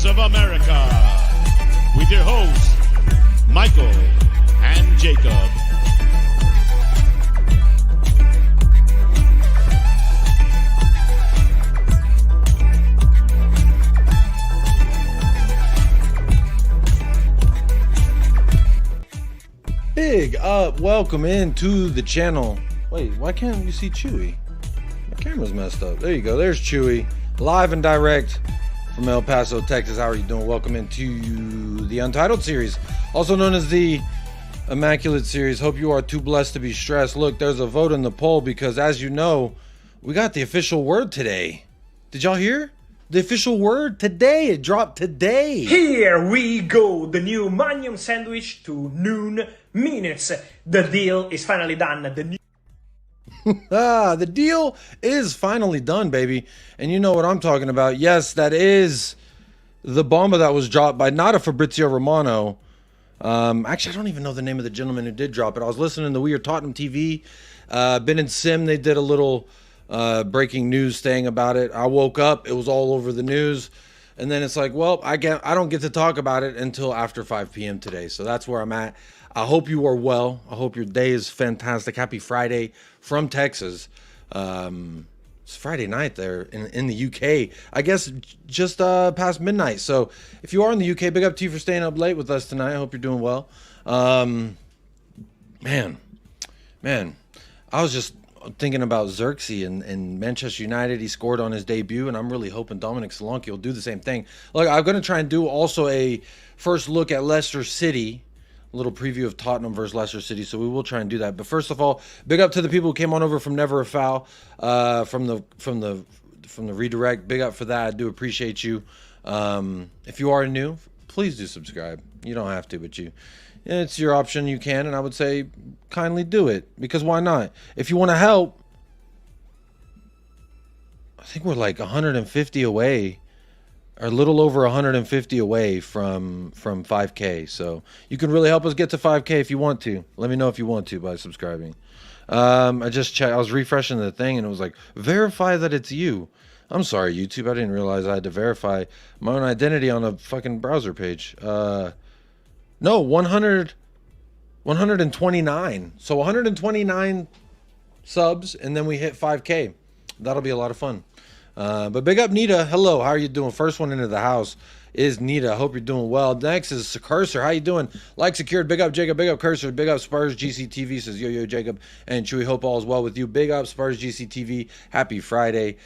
Voice of America, with your hosts, Michael and Jacob. Big up, welcome into the channel. Wait, why can't you see Chewy? My camera's messed up. There you go, there's Chewy, live and direct from El Paso, Texas. How are you doing? Welcome into the Untitled series, also known as the Immaculate series. Hope you are too blessed to be stressed. Look, there's a vote in the poll because, as you know, we got the official word today. Did y'all hear? The official word today, it dropped today. Here we go, the new Magnum sandwich to noon minutes. The deal is finally done. The deal is finally done, baby. And you know what I'm talking about. Yes, that is the Bomba that was dropped by not a Fabrizio Romano. Actually, I don't even know the name of the gentleman who did drop it. I was listening to Weird Tottenham TV. Ben and Sim, they did a little breaking news thing about it. I woke up, it was all over the news. And then it's like, well, I don't get to talk about it until after 5 p.m. today. So that's where I'm at. I hope you are well. I hope your day is fantastic. Happy Friday from Texas. It's Friday night there in the UK. I guess just past midnight. So if you are in the UK, big up to you for staying up late with us tonight. I hope you're doing well. Man, I was just thinking about Xerxes and Manchester United. He scored on his debut, and I'm really hoping Dominic Solanke will do the same thing. Look, I'm going to try and do also a first look at Leicester City. A little preview of Tottenham versus Leicester City, so we will try and do that. But first of all, big up to the people who came on over from Never a Foul, from the redirect. Big up for that. I do appreciate you. If you are new, please do subscribe. You don't have to, but it's your option. You can, and I would say kindly do it, because why not? If you want to help, I think we're like 150 away. Are a little over 150 away from 5K. So you can really help us get to 5K if you want to. Let me know if you want to by subscribing. I just checked. I was refreshing the thing and it was like, verify that it's you. I'm sorry, YouTube. I didn't realize I had to verify my own identity on a fucking browser page. No, 129. So 129 subs and then we hit 5K. That'll be a lot of fun. But big up Nita. Hello, how are you doing? First one into the house is Nita. I hope you're doing well. Next is Cursor. How you doing? Like secured. Big up Jacob. Big up Cursor. Big up Spurs GCTV. Says yo Jacob and Chewy. Hope all is well with you. Big up Spurs GCTV. Happy Friday.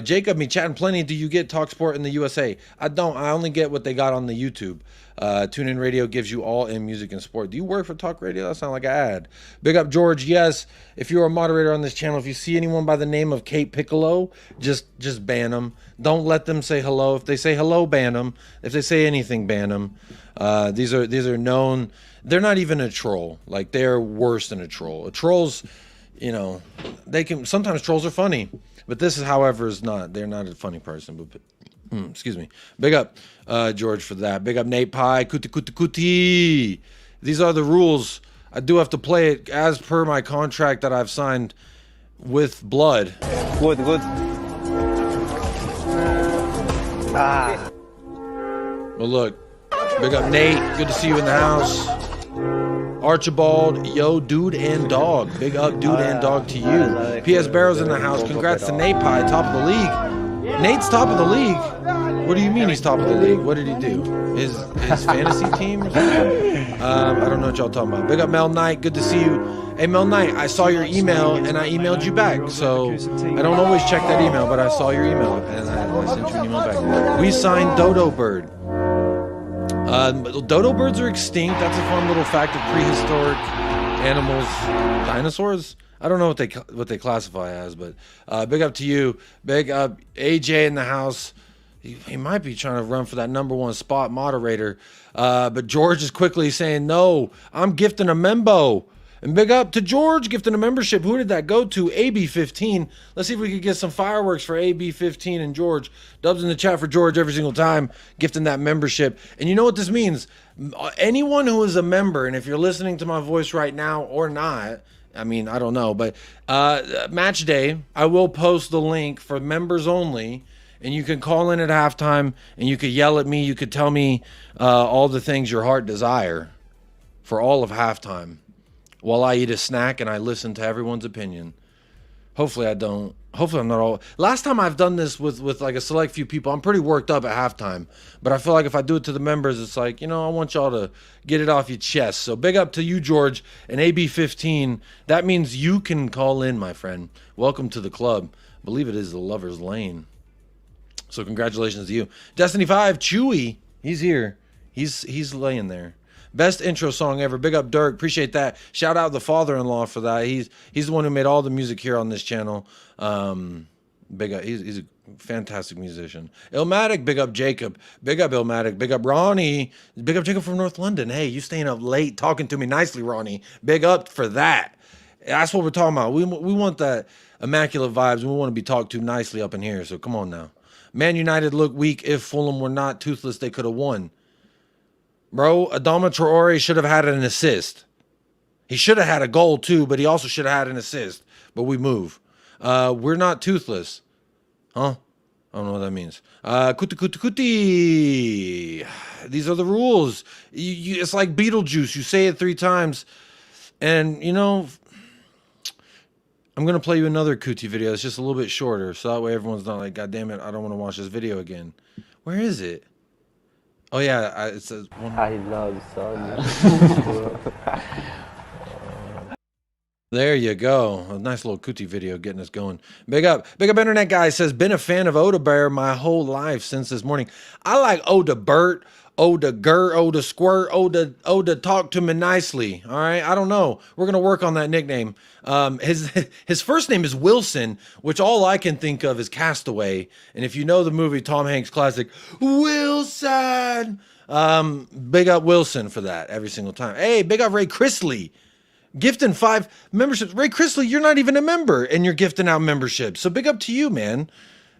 Jacob, me chatting plenty. Do you get TalkSport in the USA? I don't. I only get what they got on the YouTube. TuneIn Radio gives you all in music and sport. Do you work for Talk Radio? That sounds like an ad. Big up George. Yes. If you're a moderator on this channel, if you see anyone by the name of Kate Piccolo, just ban them. Don't let them say hello. If they say hello, ban them. If they say anything, ban them. These are known. They're not even a troll. Like, they're worse than a troll. A troll's, they can. Sometimes trolls are funny, but this is, however, is not. They're not a funny person. But excuse me. Big up George for that. Big up Nate Pie. Cuti. These are the rules. I do have to play it as per my contract that I've signed with Blood. Good. Well, look. Big up Nate. Good to see you in the house. Archibald, yo, dude and dog. Big up, dude and dog to you. PS Barrow's in the house. Congrats to Nate Pie, top of the league. Nate's top of the league. What do you mean he's top of the league? What did he do? His fantasy team or something? I don't know what y'all talking about. Big up Mel Knight. Good to see you. Hey, Mel Knight, I saw your email and I emailed you back. So I don't always check that email, but I saw your email and I sent you an email back. We signed Odobert. Dodo birds are extinct. That's a fun little fact of prehistoric animals. Dinosaurs? I don't know what they classify as, but big up to you. Big up AJ in the house. He might be trying to run for that #1 spot moderator. But George is quickly saying, no, I'm gifting a membo. And big up to George gifting a membership. Who did that go to? AB15. Let's see if we could get some fireworks for AB15 and George. Dubs in the chat for George every single time, gifting that membership. And you know what this means? Anyone who is a member, and if you're listening to my voice right now or not, I mean, I don't know, but match day, I will post the link for members only. and you can call in at halftime, and you could yell at me. You could tell me all the things your heart desire for all of halftime while I eat a snack and I listen to everyone's opinion. Hopefully I don't. Hopefully I'm not all. Last time I've done this with like a select few people, I'm pretty worked up at halftime. But I feel like if I do it to the members, it's like, I want y'all to get it off your chest. So big up to you, George, and AB15. That means you can call in, my friend. Welcome to the club. I believe it is the Lover's Lane. So congratulations to you. Destiny 5, Chewy. He's here. He's laying there. Best intro song ever. Big up Dirk. Appreciate that. Shout out the father-in-law for that. He's the one who made all the music here on this channel. Big up. He's a fantastic musician. Illmatic. Big up Jacob. Big up Illmatic. Big up Ronnie. Big up Jacob from North London. Hey, you staying up late talking to me nicely, Ronnie. Big up for that. That's what we're talking about. We want that immaculate vibes. We want to be talked to nicely up in here. So come on now. Man United look weak. If Fulham were not toothless, they could have won. Bro, Adama Traore should have had an assist. He should have had a goal too, but he also should have had an assist. But we move. We're not toothless. Huh? I don't know what that means. Cuti. These are the rules. It's like Beetlejuice. You say it 3 times. And, I'm going to play you another Cuti video. It's just a little bit shorter. So that way everyone's not like, God damn it, I don't want to watch this video again. Where is it? Oh yeah, it says one. I love Sonya. There you go. A nice little Cuti video getting us going. Big up internet guy says, been a fan of Odobert my whole life since this morning. I like Odobert, Oda Squirt, Oda talk to me nicely. All right, I don't know. We're gonna work on that nickname. His first name is Wilson, which all I can think of is Castaway. And if you know the movie Tom Hanks classic, Wilson. Big up Wilson for that every single time. Hey, big up Ray Chrisley. Gifting 5 memberships. Ray Chrisley, you're not even a member and you're gifting out memberships. So big up to you, man.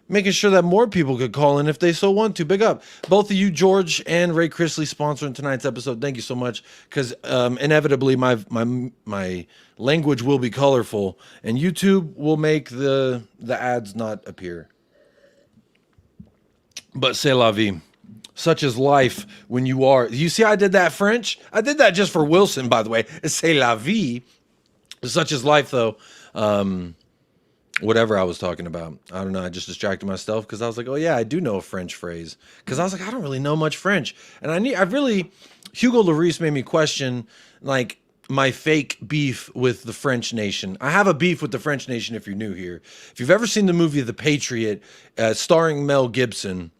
Making sure that more people could call in if they so want to. Big up. Both of you, George and Ray Chrisley, sponsoring tonight's episode. Thank you so much. Because inevitably my language will be colorful. And YouTube will make the ads not appear. But c'est la vie. Such is life when you are. You see I did that French? I did that just for Wilson, by the way. C'est la vie. Such is life, though. Whatever I was talking about. I don't know. I just distracted myself because I was like, oh, yeah, I do know a French phrase. Because I was like, I don't really know much French. And Hugo Lloris made me question, like, my fake beef with the French nation. I have a beef with the French nation if you're new here. If you've ever seen the movie The Patriot, starring Mel Gibson,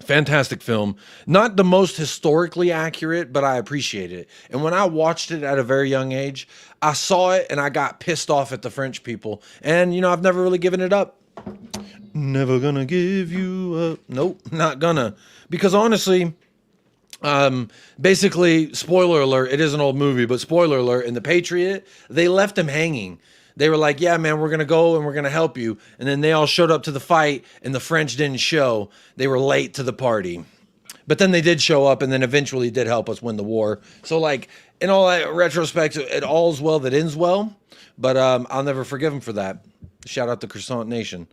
fantastic film. Not the most historically accurate, but I appreciate it. And when I watched it at a very young age, I saw it and I got pissed off at the French people. And, I've never really given it up. Never gonna give you up. Nope, not gonna. Because honestly, basically, spoiler alert, it is an old movie, but spoiler alert, in The Patriot, they left him hanging. They were like, yeah, man, we're going to go and we're going to help you. And then they all showed up to the fight and the French didn't show. They were late to the party. But then they did show up and then eventually did help us win the war. So, like, in all that retrospect, it all's well that ends well. But I'll never forgive them for that. Shout out to Croissant Nation.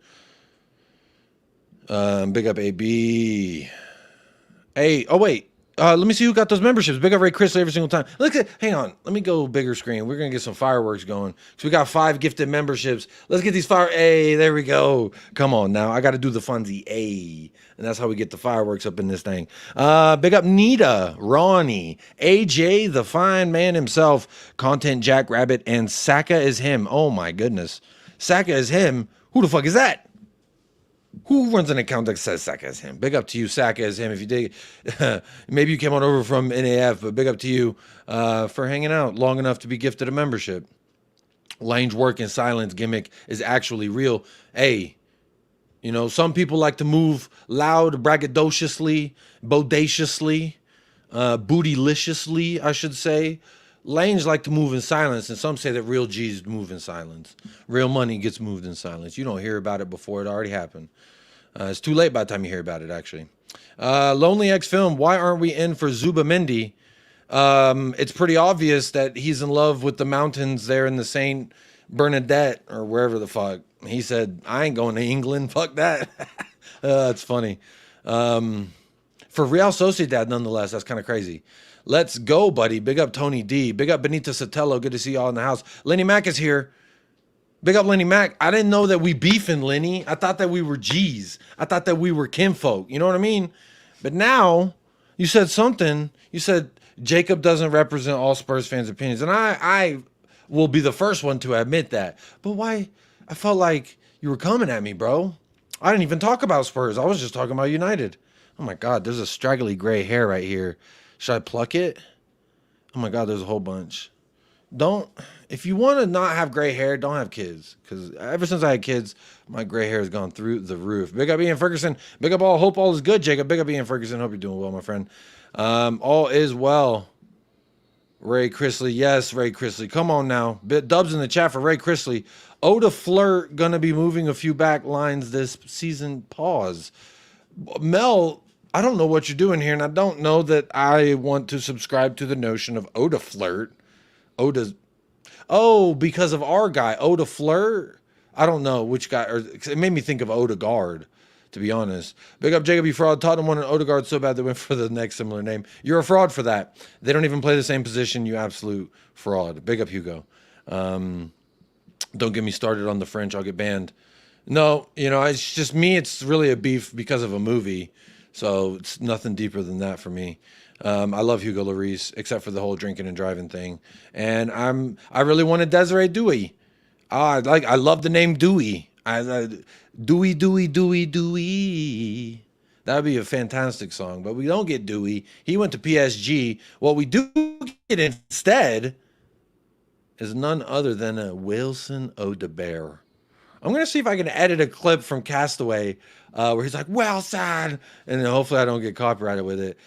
Big up AB. Hey, oh, wait. Let me see who got those memberships. Big up Ray Chrisley every single time. Hang on. Let me go bigger screen. We're going to get some fireworks going. So we got 5 gifted memberships. Let's get these Hey, there we go. Come on now. I got to do the funzy. Hey. And that's how we get the fireworks up in this thing. Big up Nita, Ronnie, AJ, the fine man himself, Content Jackrabbit, and Saka is him. Oh my goodness. Saka is him? Who the fuck is that? Who runs an account that says Saka is him? Big up to you, Saka is him. If you dig, maybe you came on over from NAF, but big up to you for hanging out long enough to be gifted a membership. Lane's work in silence gimmick is actually real. Hey, some people like to move loud, braggadociously, bodaciously, bootyliciously, I should say. Lanes like to move in silence, and some say that real G's move in silence. Real money gets moved in silence. You don't hear about it before it already happened. It's too late by the time you hear about it, actually. Lonely X Film, why aren't we in for Zubamendi? It's pretty obvious that he's in love with the mountains there in the Saint Bernadette, or wherever the fuck. He said, I ain't going to England, fuck that. That's funny. For Real Sociedad, nonetheless, that's kind of crazy. Let's go, buddy. Big up Tony D. Big up Benito Sotelo. Good to see y'all in the house. Lenny Mac is here. Big up Lenny Mac. I didn't know that we beefing, Lenny. I thought that we were G's. I thought that we were kinfolk. You know what I mean? But now you said something. You said Jacob doesn't represent all Spurs fans' opinions. And I will be the first one to admit that. But why? I felt like you were coming at me, bro. I didn't even talk about Spurs. I was just talking about United. Oh my God, there's a straggly gray hair right here. Should I pluck it? Oh my God, there's a whole bunch. If you want to not have gray hair, don't have kids. Because ever since I had kids, my gray hair has gone through the roof. Big up Ian Ferguson. Big up all. Hope all is good, Jacob. Big up Ian Ferguson. Hope you're doing well, my friend. All is well. Ray Chrisley. Yes, Ray Chrisley. Come on now. Dubs in the chat for Ray Chrisley. Odobert going to be moving a few back lines this season. Pause. Mel, I don't know what you're doing here, and I don't know that I want to subscribe to the notion of Odaflirt. Because of our guy, Odaflirt. I don't know which guy, or it made me think of Odegaard, to be honest. Big up Jacob, you fraud. Tottenham wanted Odegaard so bad they went for the next similar name. You're a fraud for that. They don't even play the same position, you absolute fraud. Big up Hugo. Don't get me started on the French, I'll get banned. No, it's just me. It's really a beef because of a movie. So it's nothing deeper than that for me. I love Hugo Lloris, except for the whole drinking and driving thing. And I really wanted Desiree Dewey. I love the name Dewey. Dewey. That would be a fantastic song. But we don't get Dewey. He went to PSG. What we do get instead is none other than a Wilson Odobert. I'm going to see if I can edit a clip from Castaway where he's like, well, son, and then hopefully I don't get copyrighted with it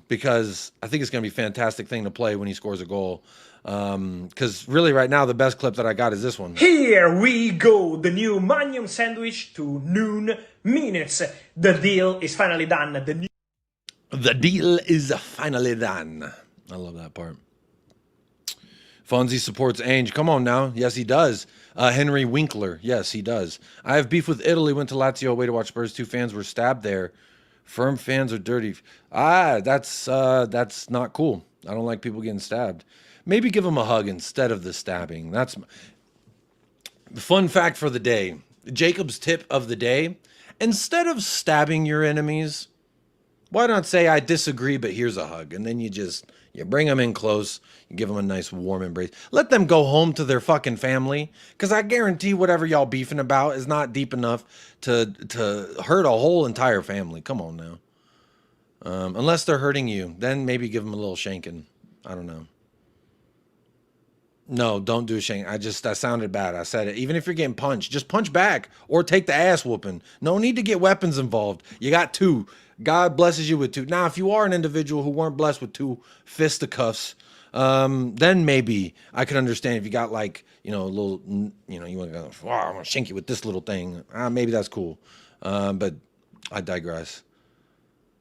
because I think it's going to be a fantastic thing to play when he scores a goal. Because really right now, the best clip that I got is this one. Here we go, the new Magnum sandwich to noon minutes. The deal is finally done. The deal is finally done. I love that part. Fonzie supports Ainge. Come on now. Yes, he does. Henry Winkler. Yes, he does. I have beef with Italy. Went to Lazio away to watch Spurs. 2 fans were stabbed there. Firm fans are dirty. That's not cool. I don't like people getting stabbed. Maybe give them a hug instead of the stabbing. That's the fun fact for the day. Jacob's tip of the day. Instead of stabbing your enemies, why not say, I disagree, but here's a hug. And then you bring them in close. You give them a nice warm embrace. Let them go home to their fucking family. Because I guarantee whatever y'all beefing about is not deep enough to hurt a whole entire family. Come on now. Unless they're hurting you. Then maybe give them a little shanking. I don't know. No, don't do a shank. That sounded bad. I said it. Even if you're getting punched, just punch back or take the ass whooping. No need to get weapons involved. You got 2. God blesses you with 2. Now, if you are an individual who weren't blessed with 2 fisticuffs, then maybe I could understand if you got a little, you want to go, oh, I'm going to shank you with this little thing. Maybe that's cool. But I digress.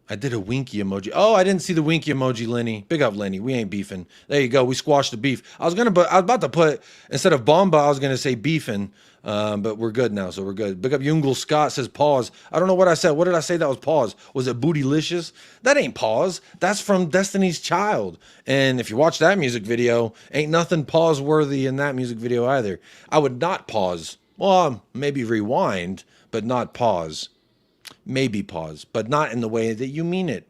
I did a winky emoji. Oh, I didn't see the winky emoji, Lenny. Big up, Lenny. We ain't beefing. There you go. We squashed the beef. I was about to put, instead of Bomba, I was going to say beefing. But we're good now, so we're good. Big up Jungle Scott says pause. I don't know what I said. What did I say that was pause? Was it bootylicious? That ain't pause. That's from Destiny's Child. And if you watch that music video, ain't nothing pause worthy in that music video either. I would not pause. Well, maybe rewind, but not pause. Maybe pause, but not in the way that you mean it.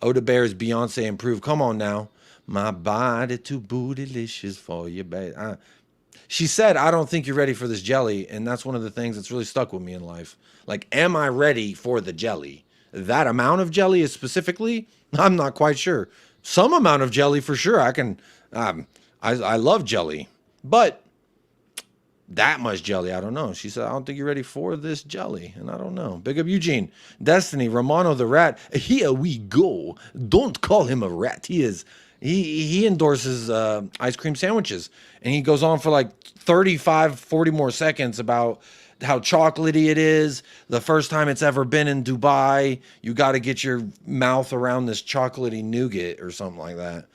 Odobert's Beyonce improved. Come on now. My body too bootylicious for you, babe. She said, I don't think you're ready for this jelly. And that's one of the things that's really stuck with me in life. Like, am I ready for the jelly? That amount of jelly is specifically? I'm not quite sure. Some amount of jelly for sure. I love jelly. But that much jelly, I don't know. She said, I don't think you're ready for this jelly. And I don't know. Big up Eugene. Destiny, Romano the Rat. Here we go. Don't call him a rat. He endorses ice cream sandwiches. And he goes on for like 35, 40 more seconds about how chocolatey it is. The first time it's ever been in Dubai. You got to get your mouth around this chocolatey nougat or something like that.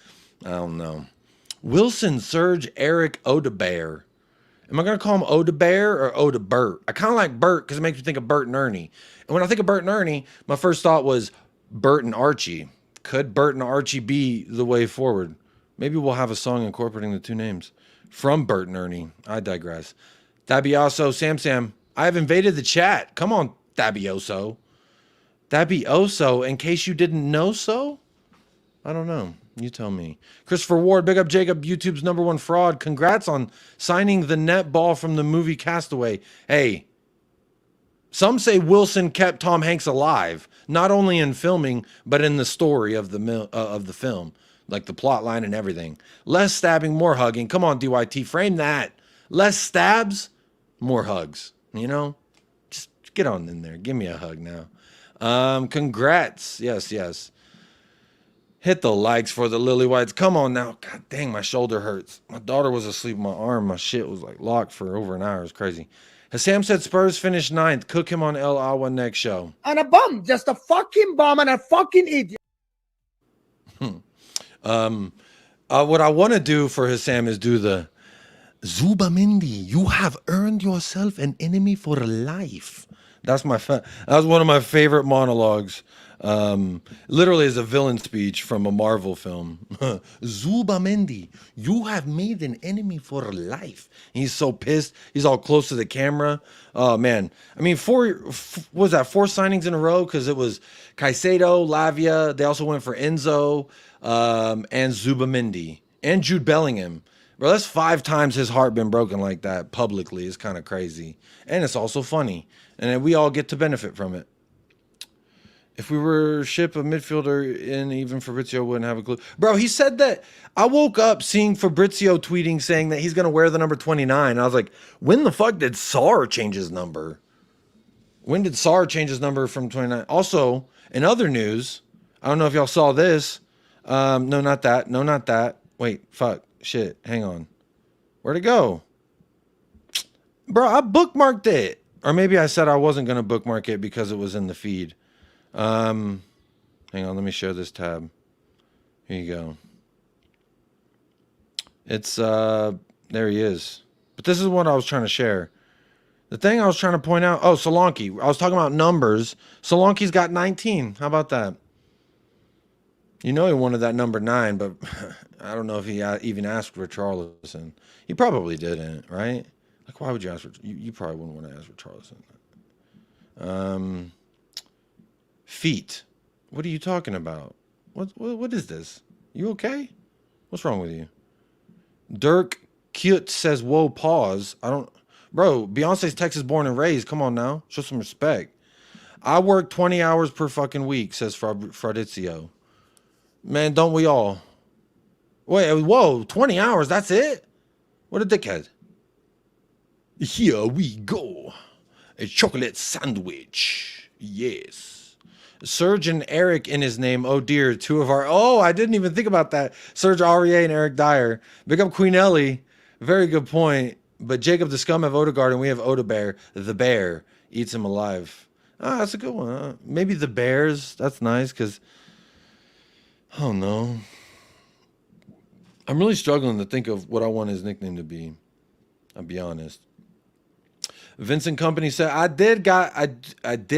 I don't know. Wilson Serge Eric Odobert. Am I going to call him Odobert or Odobert? I kind of like Bert because it makes me think of Bert and Ernie. And when I think of Bert and Ernie, my first thought was Bert and Archie. Could Bert and Archie be the way forward? Maybe we'll have a song incorporating the two names from Bert and Ernie. I digress. Dabioso, Sam, I have invaded the chat. Come on, Dabioso. Dabioso, in case you didn't know so? I don't know. You tell me. Christopher Ward, big up Jacob, YouTube's #1 fraud. Congrats on signing the net ball from the movie Castaway. Hey, some say Wilson kept Tom Hanks alive, not only in filming, but in the story of the film, like the plot line and everything. Less stabbing, more hugging. Come on, DYT, frame that. Less stabs, more hugs. You know, just get on in there. Give me a hug now. Congrats. Yes. Hit the likes for the Lily Whites. Come on now. God dang, my shoulder hurts. My daughter was asleep in my arm. My shit was like locked for over an hour. It's crazy. Hassam said Spurs finished 9th. Cook him on El Awa next show. And a bum. Just a fucking bum and a fucking idiot. What I want to do for Hassam is do the Zubamendi. You have earned yourself an enemy for life. That was one of my favorite monologues. Literally is a villain speech from a Marvel film. Zubamendi, you have made an enemy for life. He's so pissed. He's all close to the camera. Oh man. I mean, four signings in a row? Because it was Caicedo, Lavia. They also went for Enzo, and Zubamendi and Jude Bellingham. Bro, that's 5 times his heart been broken like that publicly. It's kind of crazy. And it's also funny. And we all get to benefit from it. If we were ship a midfielder and even Fabrizio wouldn't have a clue. Bro, he said that. I woke up seeing Fabrizio tweeting saying that he's going to wear the number 29. I was like, when the fuck did Sarr change his number? When did Sarr change his number from 29? Also, in other news, I don't know if y'all saw this. No, not that. No, not that. Wait, fuck. Shit. Hang on. Where'd it go? Bro, I bookmarked it. Or maybe I said I wasn't going to bookmark it because it was in the feed. Hang on, let me share this tab. Here you go. It's there he is. But this is what I was trying to share. The thing I was trying to point out, Solanke. I was talking about numbers. Solanke's got 19. How about that? You know he wanted that number 9, but I don't know if he even asked for Richarlison. He probably didn't, right? Like, why would you ask for you probably wouldn't want to ask for Richarlison. Feet. What are you talking about? What is this? You okay? What's wrong with you? Dirk Cute says, whoa, pause. Bro, Beyonce's Texas born and raised. Come on now. Show some respect. I work 20 hours per fucking week, says Fradizio. Man, don't we all? Wait, whoa, 20 hours, that's it? What a dickhead. Here we go. A chocolate sandwich. Yes. Serge and Eric in his name. Oh dear, 2 of our... Oh, I didn't even think about that. Serge Aurier and Eric Dyer. Big up Queen Ellie. Very good point. But Jacob the Scum have Odegaard and we have Odobert. The bear eats him alive. Ah, that's a good one. Huh? Maybe the Bears. That's nice because... Oh no. I'm really struggling to think of what I want his nickname to be. I'll be honest. Vincent Company said, I did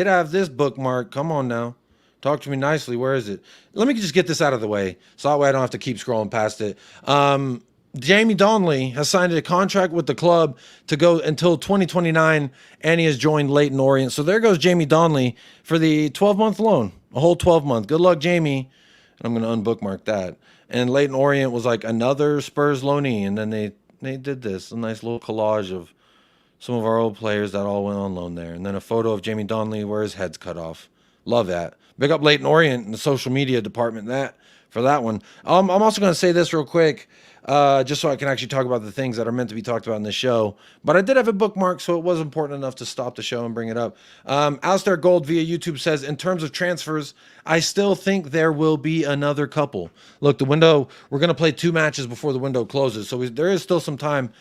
have this bookmark. Come on now. Talk to me nicely. Where is it? Let me just get this out of the way so that way I don't have to keep scrolling past it. Jamie Donnelly has signed a contract with the club to go until 2029, and he has joined Leyton Orient. So there goes Jamie Donnelly for the 12-month loan, a whole 12-month. Good luck, Jamie. I'm going to unbookmark that. And Leyton Orient was like another Spurs loanee, and then they did this, a nice little collage of some of our old players that all went on loan there. And then a photo of Jamie Donnelly where his head's cut off. Love that. Big up Leyton Orient in the social media department for that one. I'm also going to say this real quick, just so I can actually talk about the things that are meant to be talked about in this show. But I did have a bookmark, so it was important enough to stop the show and bring it up. Alistair Gold via YouTube says, in terms of transfers, I still think there will be another couple. Look, the window, we're going to play 2 matches before the window closes. So there is still some time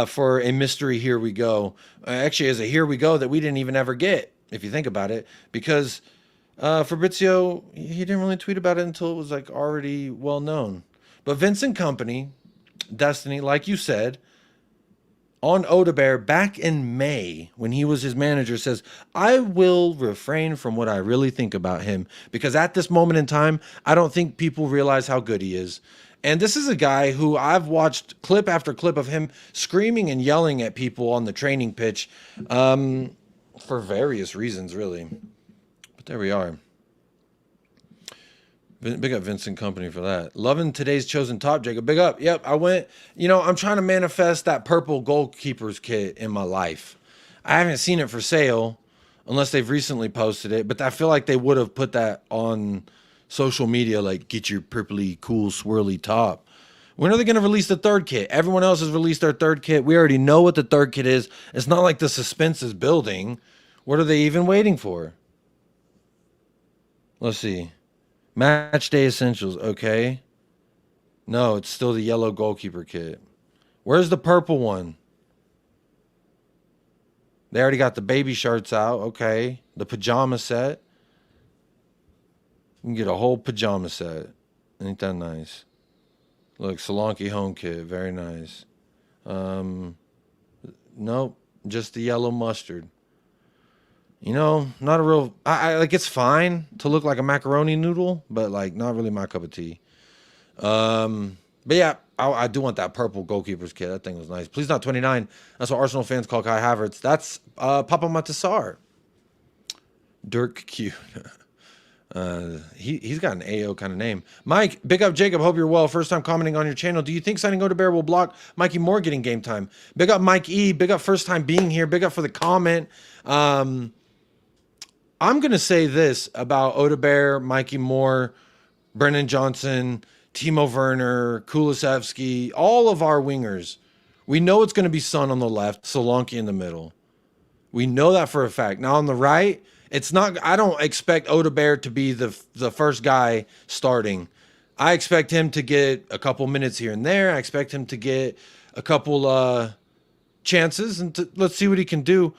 for a mystery here we go. Actually, as a here we go that we didn't even ever get, if you think about it, because Fabrizio, he didn't really tweet about it until it was like already well known. But Vincent Company, Destiny, like you said, on Odobert back in May when he was his manager says, I will refrain from what I really think about him because at this moment in time, I don't think people realize how good he is. And this is a guy who I've watched clip after clip of him screaming and yelling at people on the training pitch for various reasons, really. But there we are. Big up Vincent Company for that. Loving today's chosen top, Jacob. Big up. Yep, I went. You know, I'm trying to manifest that purple goalkeeper's kit in my life. I haven't seen it for sale unless they've recently posted it, but I feel like they would have put that on social media, like, get your purpley, cool, swirly top. When are they going to release the third kit? Everyone else has released their third kit. We already know what the third kit is. It's not like the suspense is building. What are they even waiting for? Let's see. Match day essentials, okay. No, it's still the yellow goalkeeper kit. Where's the purple one? They already got the baby shirts out, okay. The pajama set. You can get a whole pajama set. Ain't that nice? Look, Solanke home kit, very nice. Nope, just the yellow mustard. You know, not a real, I like, it's fine to look like a macaroni noodle, but like not really my cup of tea. But yeah, I do want that purple goalkeeper's kit. That thing was nice. Please not 29. That's what Arsenal fans call Kai Havertz. That's Papa Matasar. Dirk Q. He's got an AO kind of name. Mike, big up Jacob. Hope you're well. First time commenting on your channel. Do you think signing Odobert will block Mikey Moore getting game time? Big up Mike E. Big up first time being here. Big up for the comment. I'm going to say this about Odobert, Mikey Moore, Brennan Johnson, Timo Werner, Kulusevski, all of our wingers. We know it's going to be Son on the left, Solanke in the middle. We know that for a fact. Now on the right, it's not. I don't expect Odobert to be the first guy starting. I expect him to get a couple minutes here and there. I expect him to get a couple chances, and let's see what he can do.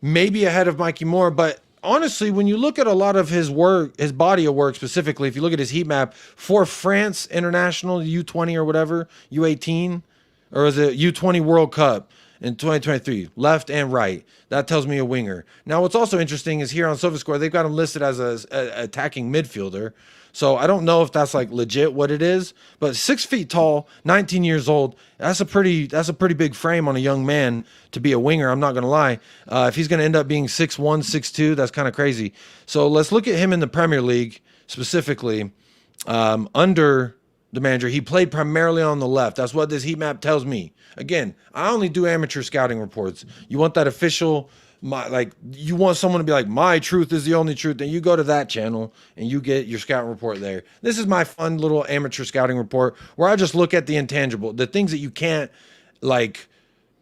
Maybe ahead of Mikey Moore, but honestly, when you look at a lot of his work, his body of work specifically, if you look at his heat map for France International, U20 or whatever, U18, or is it U20 World Cup in 2023, left and right, that tells me a winger. Now, what's also interesting is here on SofaScore, they've got him listed as a attacking midfielder. So I don't know if that's like legit what it is, but 6 feet tall, 19 years old, that's a pretty big frame on a young man to be a winger. I'm not going to lie. If he's going to end up being 6'1", 6'2", that's kind of crazy. So let's look at him in the Premier League specifically. Under the manager, he played primarily on the left. That's what this heat map tells me. Again, I only do amateur scouting reports. You want that official, you want someone to be like, my truth is the only truth, then you go to that channel and you get your scouting report there. This is my fun little amateur scouting report where I just look at the intangible, the things that you can't like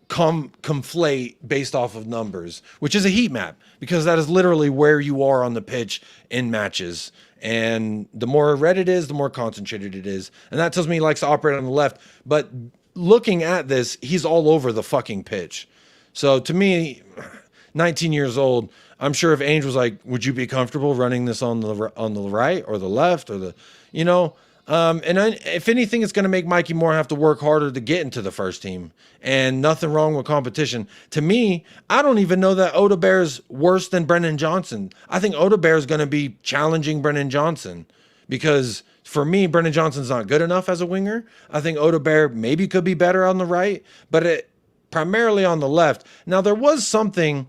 conflate based off of numbers, which is a heat map, because that is literally where you are on the pitch in matches. And the more red it is, the more concentrated it is. And that tells me he likes to operate on the left. But looking at this, he's all over the fucking pitch. So to me, 19 years old, I'm sure if Ainge was like, would you be comfortable running this on the right or the left or the, you know, if anything, it's going to make Mikey Moore have to work harder to get into the first team, and nothing wrong with competition. To me, I don't even know that Odobert's worse than Brennan Johnson. I think Odobert is going to be challenging Brennan Johnson, because for me, Brennan Johnson's not good enough as a winger. I think Odobert maybe could be better on the right, but primarily on the left. Now, there was something,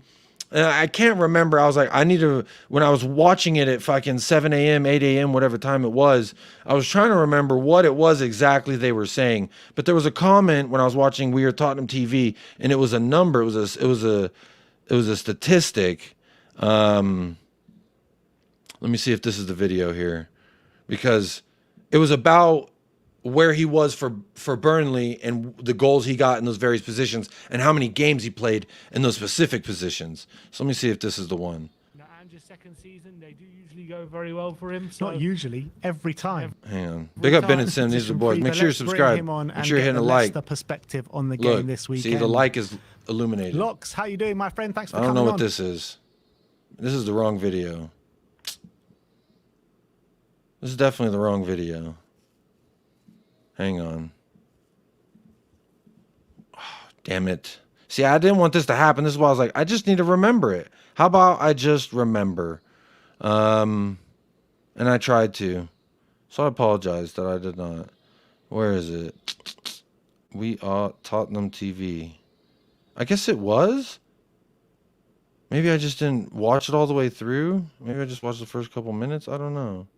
I can't remember. I was like, when I was watching it at fucking 7 a.m., 8 a.m., whatever time it was, I was trying to remember what it was exactly they were saying. But there was a comment when I was watching Weird Tottenham TV, and it was a number. It was a statistic. Let me see if this is the video here, because it was about where he was for Burnley and the goals he got in those various positions and how many games he played in those specific positions. So let me see if this is the one. And his second season, they do usually go very well for him. So. Not usually, every time. Hang on. Big up Ben and Sim. These are the boys. Make sure you subscribe. Make sure you're hitting a like. The perspective on the game this weekend. See, the like is illuminated. Locks, how you doing, my friend? Thanks for coming on. I don't know what this is. This is the wrong video. This is definitely the wrong video. Hang on. Oh, damn it. See, I didn't want this to happen. This is why I was like, I just need to remember it. How about I just remember? And I tried to. So I apologize that I did not. Where is it? We are Tottenham TV. I guess it was? Maybe I just didn't watch it all the way through. Maybe I just watched the first couple minutes. I don't know.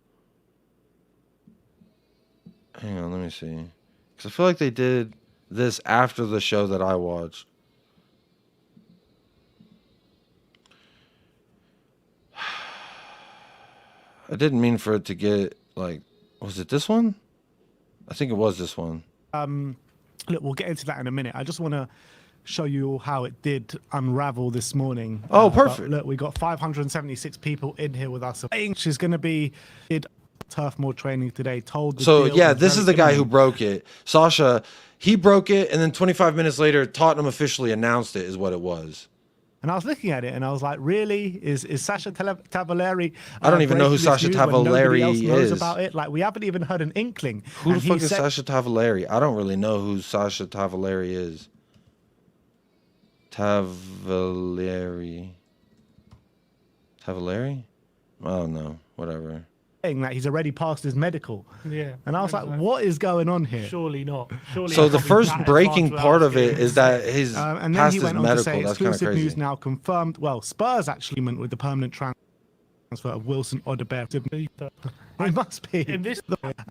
Hang on, let me see. Because I feel like they did this after the show that I watched. I didn't mean for it to get, like... Was it this one? I think it was this one. Look, we'll get into that in a minute. I just want to show you how it did unravel this morning. Oh, perfect. Look, we got 576 people in here with us. She's going to be did turf more training today. Told the so deal yeah, was this very is the guy who imminent. broke it. Sasha, he broke it, and then 25 minutes later, Tottenham officially announced it. Is what it was. And I was looking at it, and I was like, "Really? Is Sasha Tavaleri?" I don't even know who breaking this Sasha news when nobody else Tavaleri knows is. about it. Like, we haven't even heard an inkling. Who the And he fuck is said- Sasha Tavaleri? I don't really know who Sasha Tavaleri is. Tavaleri? I don't know. Whatever. saying that he's already passed his medical. Yeah. And I was like, what is going on here? Surely not. Surely So it the can't be first that breaking advanced part without of it getting is that his And then past he his went on to medical. say That's kind of exclusive crazy. news now confirmed. Well, Spurs actually went with the permanent transfer of Wilson Odobert. It must be. In this,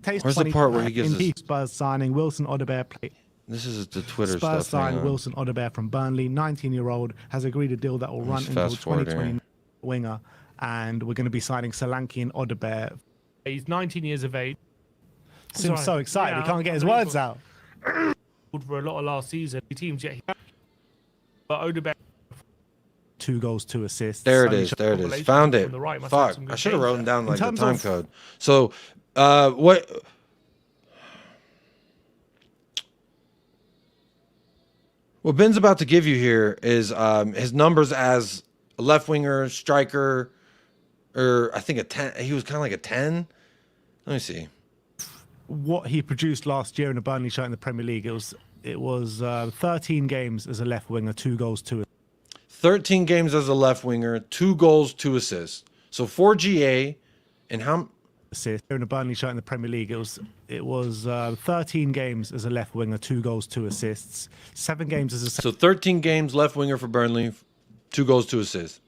Taste Where's the funny, part where he gives in us- Spurs signing Wilson Odobert played. This is the Twitter Spurs stuff. hang signed on. Wilson Odobert from Burnley. 19-year-old has agreed a deal that will run Let's until fast forward 2020 here. winger, and we're going to be signing Solanke and Odobert. he's 19 years of age. Seems so Sorry. excited. Yeah, he can't get his unbelievable. words out. For a lot of last season, teams yet. But Odobert 2 goals, 2 assists. There it Only is. shot- There it is. population Found from it. the right must have Fuck. some I good should have games written there. down like the terms time of- code. So, what Ben's about to give you here is his numbers as a left winger, striker, or I think a 10. He was kind of like a 10. Let me see. What he produced last year in a Burnley shirt in the Premier League, it was 13 games as a left winger, 2 goals, 2 13 games as a left winger, 2 goals, 2 assists. So 4 GA, and how? assists. In a Burnley shirt in the Premier League, it was 13 games as a left winger, 2 goals, 2 assists. 7 games as a So 13 games left winger for Burnley, 2 goals, 2 assists.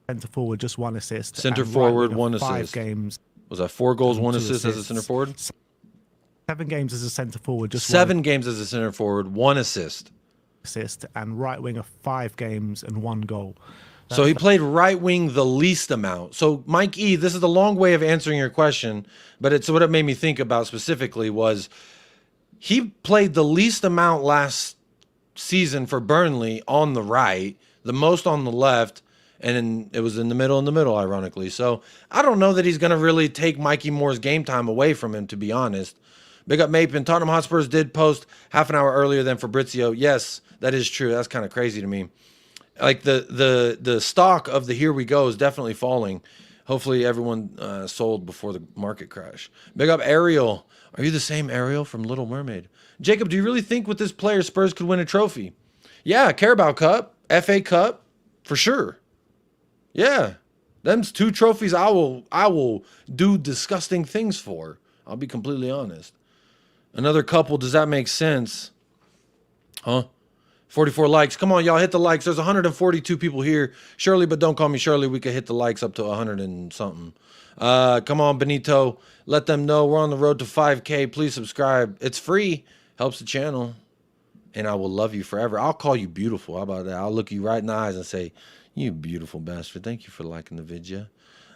centre forward, just 1 assist. Center and right forward, winger, 1 5 assist. games. Was that 4 goals, 1 2 assist as a assists. center forward? 7 games as a centre forward, just 7 games as a center forward, 1 assist. 1 assist, and right winger 5 games and 1 goal. So he played right wing the least amount. So Mike E, this is a long way of answering your question, but it's what it made me think about specifically was he played the least amount last season for Burnley on the right, the most on the left, and it was in the middle, ironically. So I don't know that he's going to really take Mikey Moore's game time away from him, to be honest. Big up Mapin. Tottenham Hotspurs did post half an hour earlier than Fabrizio. Yes, that is true. That's kind of crazy to me. Like the stock of the Here We Go is definitely falling. Hopefully everyone sold before the market crash. Big up Ariel. Are you the same Ariel from Little Mermaid? Jacob, do you really think with this player Spurs could win a trophy? Yeah, Carabao Cup, FA Cup, for sure. Yeah, them's 2 trophies I will do disgusting things for. I'll be completely honest. Another couple, does that make sense? Huh? 44 likes. Come on, y'all, hit the likes. There's 142 people here. Shirley, but don't call me Shirley. We could hit the likes up to 100 and something. Come on, Benito. Let them know we're on the road to 5K. Please subscribe. It's free. Helps the channel. And I will love you forever. I'll call you beautiful. How about that? I'll look you right in the eyes and say, you beautiful bastard. Thank you for liking the video.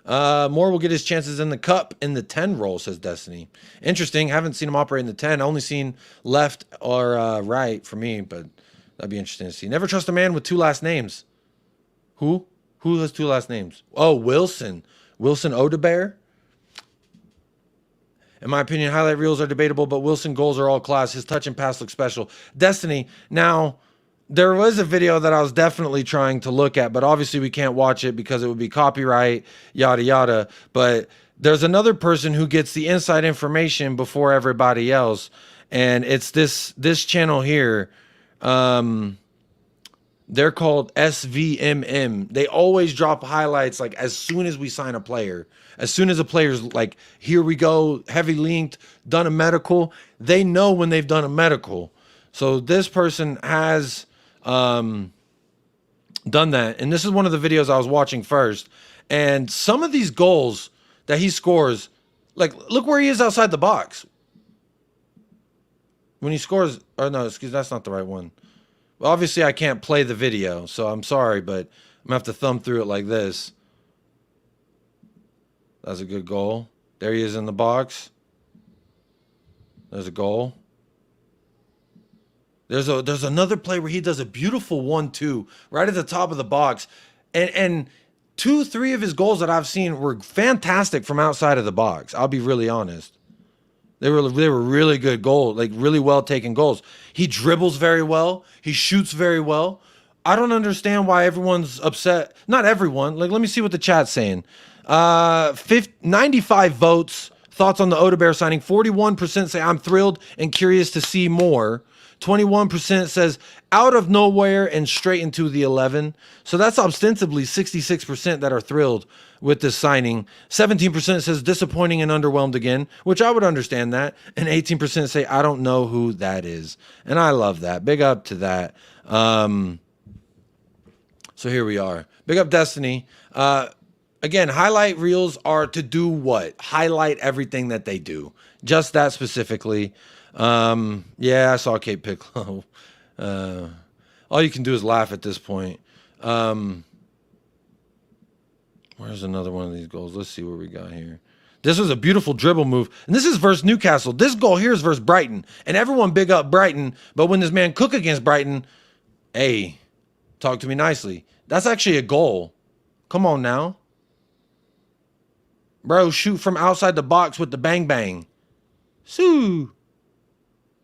Moore will get his chances in the cup in the 10 role, says Destiny. Interesting. Haven't seen him operate in the 10. Only seen left or right for me, but that'd be interesting to see. Never trust a man with 2 last names. Who? Who has 2 last names? Oh, Wilson. Wilson Odobert. In my opinion, highlight reels are debatable, but Wilson goals are all class. His touch and pass look special. Destiny. Now, there was a video that I was definitely trying to look at, but obviously we can't watch it because it would be copyright, yada, yada. But there's another person who gets the inside information before everybody else. And it's this channel here. They're called SVMM. They always drop highlights like as soon as we sign a player. As soon as a player's like, here we go, heavy linked, done a medical, they know when they've done a medical. So this person has done that. And this is one of the videos I was watching first. And some of these goals that he scores, like, look where he is outside the box. When he scores, or no, excuse, that's not the right one. Well, obviously, I can't play the video, so I'm sorry, but I'm going to have to thumb through it like this. That's a good goal. There he is in the box. There's a goal. There's another play where he does a beautiful 1-2 right at the top of the box. And 2-3 of his goals that I've seen were fantastic from outside of the box. I'll be really honest. They were really good goals, like really well taken goals. He dribbles very well. He shoots very well. I don't understand why everyone's upset. Not everyone. Like, let me see what the chat's saying. 95 votes. Thoughts on the Odobert signing. 41% say I'm thrilled and curious to see more. 21% says out of nowhere and straight into the 11. So that's ostensibly 66% that are thrilled with this signing. 17% says disappointing and underwhelmed again, which I would understand that. And 18% say I don't know who that is. And I love that. Big up to that. So here we are. Big up Destiny. Again, highlight reels are to do what? Highlight everything that they do. Just that specifically. Yeah, I saw Kate Piccolo. All you can do is laugh at this point. Where's another one of these goals? Let's see what we got here. This was a beautiful dribble move. And this is versus Newcastle. This goal here is versus Brighton. And everyone big up Brighton. But when this man Cook against Brighton, hey, talk to me nicely. That's actually a goal. Come on now. Bro, shoot from outside the box with the bang bang. Sue.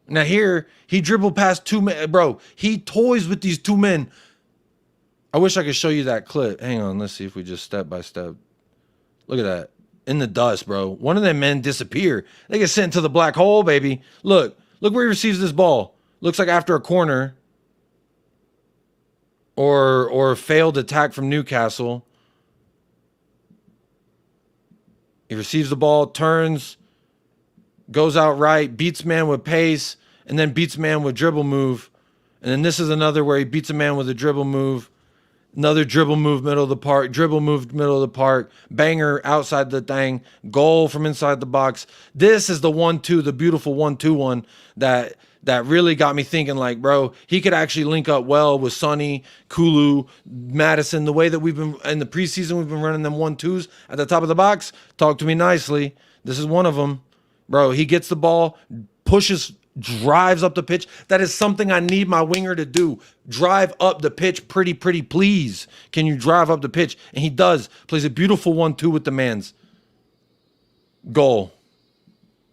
Now here, he dribbled past two men. Bro, he toys with these two men. I wish I could show you that clip. Hang on, let's see if we just step by step. Look at that. In the dust, bro. One of them men disappear. They get sent to the black hole, baby. Look where he receives this ball. Looks like after a corner. Or a failed attack from Newcastle. He receives the ball, turns, goes out right, beats man with pace, and then beats man with dribble move. And then this is another where he beats a man with a dribble move. Another dribble move, middle of the park. Dribble move, middle of the park. Banger outside the thing. Goal from inside the box. This is the 1-2, the beautiful 1-2 one that really got me thinking, like, bro, he could actually link up well with Sonny, Kulu, Madison. The way that we've been in the preseason, we've been running them 1-2s at the top of the box. Talk to me nicely. This is one of them. Bro, he gets the ball, pushes, drives up the pitch. That is something I need my winger to do. Drive up the pitch pretty, please. Can you drive up the pitch? And he does. Plays a beautiful 1-2 with the mans. Goal.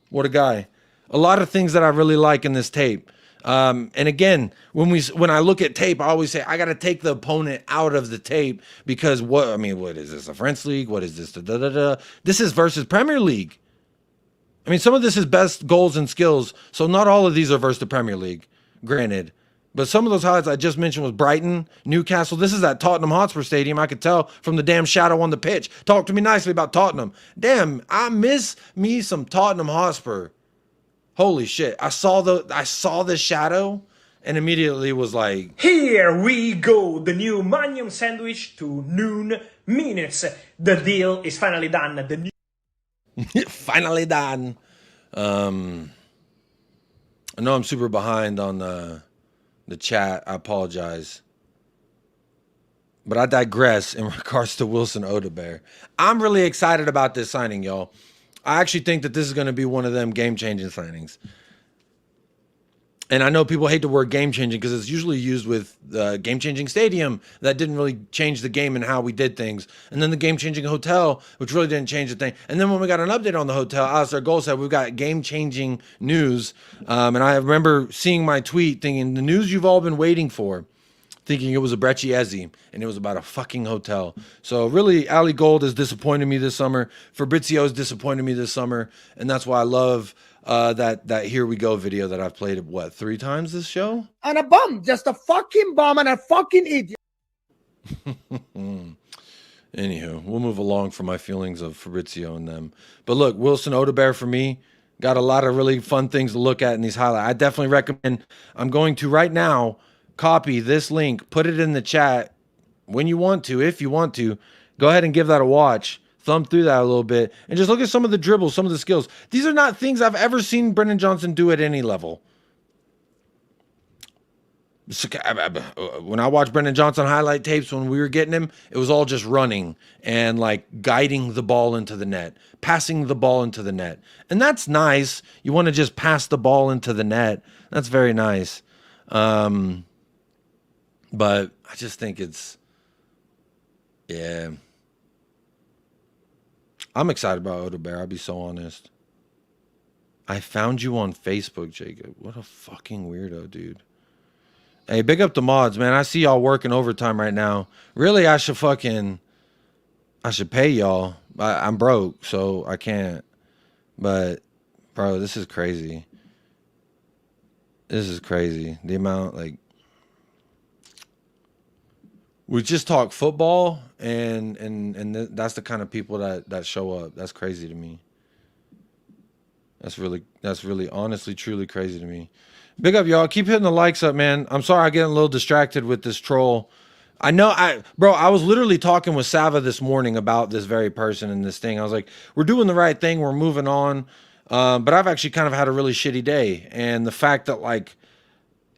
What a guy. A lot of things that I really like in this tape. And again, when I look at tape, I always say I got to take the opponent out of the tape because what is this, a French league? What is this? This is versus Premier League. I mean, some of this is best goals and skills, so not all of these are versus the Premier League, granted. But some of those highlights I just mentioned was Brighton, Newcastle. This is at Tottenham Hotspur Stadium. I could tell from the damn shadow on the pitch. Talk to me nicely about Tottenham. Damn, I miss me some Tottenham Hotspur. Holy shit. I saw the shadow and immediately was like, here we go, the new Magnum sandwich to noon minutes. The deal is finally done. The new finally done. I know I'm super behind on the chat. I apologize. But I digress in regards to Wilson Odobert. I'm really excited about this signing, y'all. I actually think that this is going to be one of them game-changing signings. And I know people hate the word game-changing because it's usually used with the game-changing stadium that didn't really change the game and how we did things. And then the game-changing hotel, which really didn't change the thing. And then when we got an update on the hotel, Alistair Gold said we've got game-changing news. And I remember seeing my tweet thinking, the news you've all been waiting for, thinking it was a Brecciese, and it was about a fucking hotel. So really, Ali Gold has disappointed me this summer. Fabrizio has disappointed me this summer. And that's why I love that Here We Go video that I've played, what, 3 times this show? And a bum, just a fucking bum and a fucking idiot. Anywho, we'll move along from my feelings of Fabrizio and them. But look, Wilson Odobert for me, got a lot of really fun things to look at in these highlights. I definitely recommend, I'm going to right now copy this link, put it in the chat when you want to, if you want to, go ahead and give that a watch. Thumb through that a little bit and just look at some of the dribbles, some of the skills. These are not things I've ever seen Brendan Johnson do at any level. When I watched Brendan Johnson highlight tapes when we were getting him, it was all just running and like guiding the ball into the net, passing the ball into the net. And that's nice. You want to just pass the ball into the net. That's very nice. But I just think it's, yeah. I'm excited about Odobert. I'll be so honest. I found you on Facebook, Jacob. What a fucking weirdo, dude. Hey, big up the mods, man. I see y'all working overtime right now. Really, I should pay y'all. I'm broke, so I can't. But, bro, this is crazy. This is crazy. The amount, like, we just talk football, and that's the kind of people that show up. That's crazy to me. That's really honestly, truly crazy to me. Big up, y'all. Keep hitting the likes up, man. I'm sorry I get a little distracted with this troll. I know, I was literally talking with Sava this morning about this very person and this thing. I was like, we're doing the right thing. We're moving on. But I've actually kind of had a really shitty day. And the fact that, like,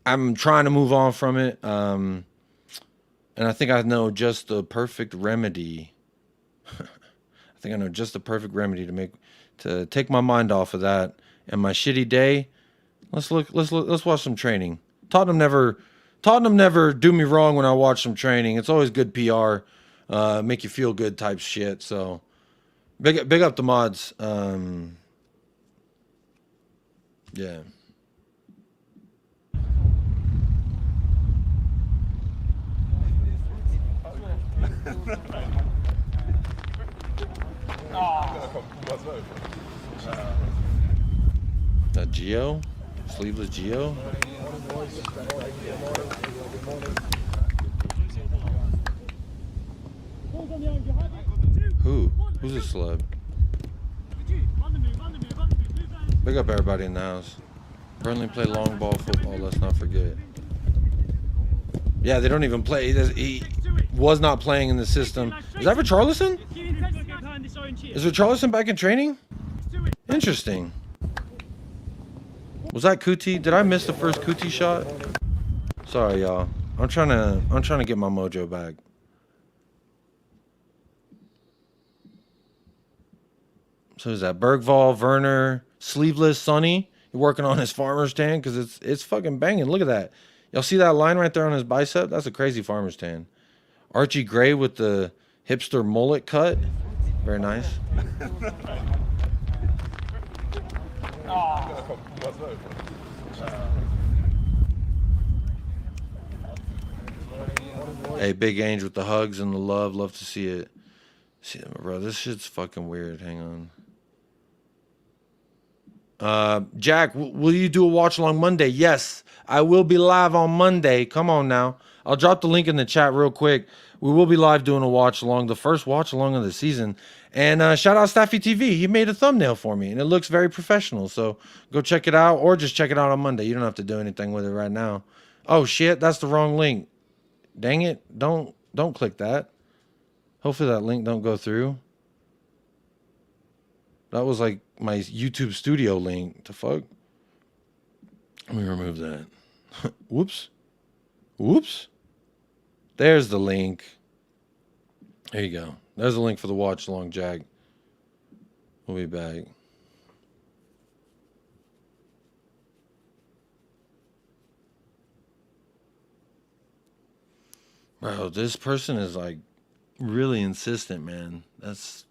I'm trying to move on from it, and I think I know just the perfect remedy. I think I know just the perfect remedy to take my mind off of that and my shitty day. Let's watch some training. Tottenham never do me wrong when I watch some training. It's always good PR, make you feel good type shit. So big up the mods. Yeah. That Geo? Sleeveless Geo? Who's a celeb? Big up everybody in the house. Burnley play long ball football, let's not forget. Yeah, they don't even play. He was not playing in the system. Is that Richarlison? Is Richarlison back in training? Interesting. Was that Cuti? Did I miss the first Cuti shot? Sorry, y'all. I'm trying to get my mojo back. So is that Bergval, Werner, Sleeveless, Sonny? You're working on his farmer's tan because it's fucking banging. Look at that. Y'all see that line right there on his bicep? That's a crazy farmer's tan. Archie Gray with the hipster mullet cut. Very nice. Hey, Big Ange with the hugs and the love. Love to see it. See, bro, this shit's fucking weird. Hang on. Jack, will you do a watch along Monday? Yes, I will be live on Monday. Come on now. I'll drop the link in the chat real quick. We will be live doing a watch along, the first watch along of the season. And shout out Staffy TV. He made a thumbnail for me, and it looks very professional. So go check it out, or just check it out on Monday. You don't have to do anything with it right now. Oh shit, that's the wrong link. Dang it! Don't click that. Hopefully that link don't go through. That was like my YouTube studio link. The fuck? Let me remove that. Whoops. Whoops. There's the link. There you go. There's the link for the watch along, Jack. We'll be back. Bro, this person is like really insistent, man. That's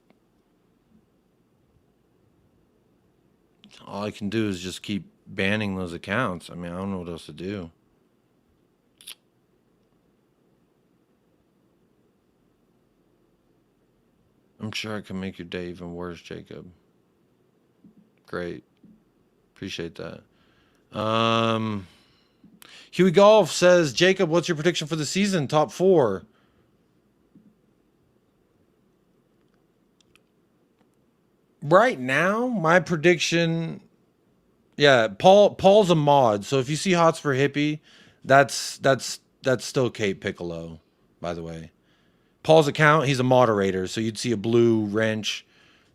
all I can do is just keep banning those accounts. I mean, I don't know what else to do. I'm sure I can make your day even worse, Jacob. Great. Appreciate that. Huey Golf says, Jacob, what's your prediction for the season? Top 4. Right now, my prediction, yeah, Paul's a mod. So if you see Hotspur Hippie, that's still Kate Piccolo, by the way. Paul's account, he's a moderator, so you'd see a blue wrench.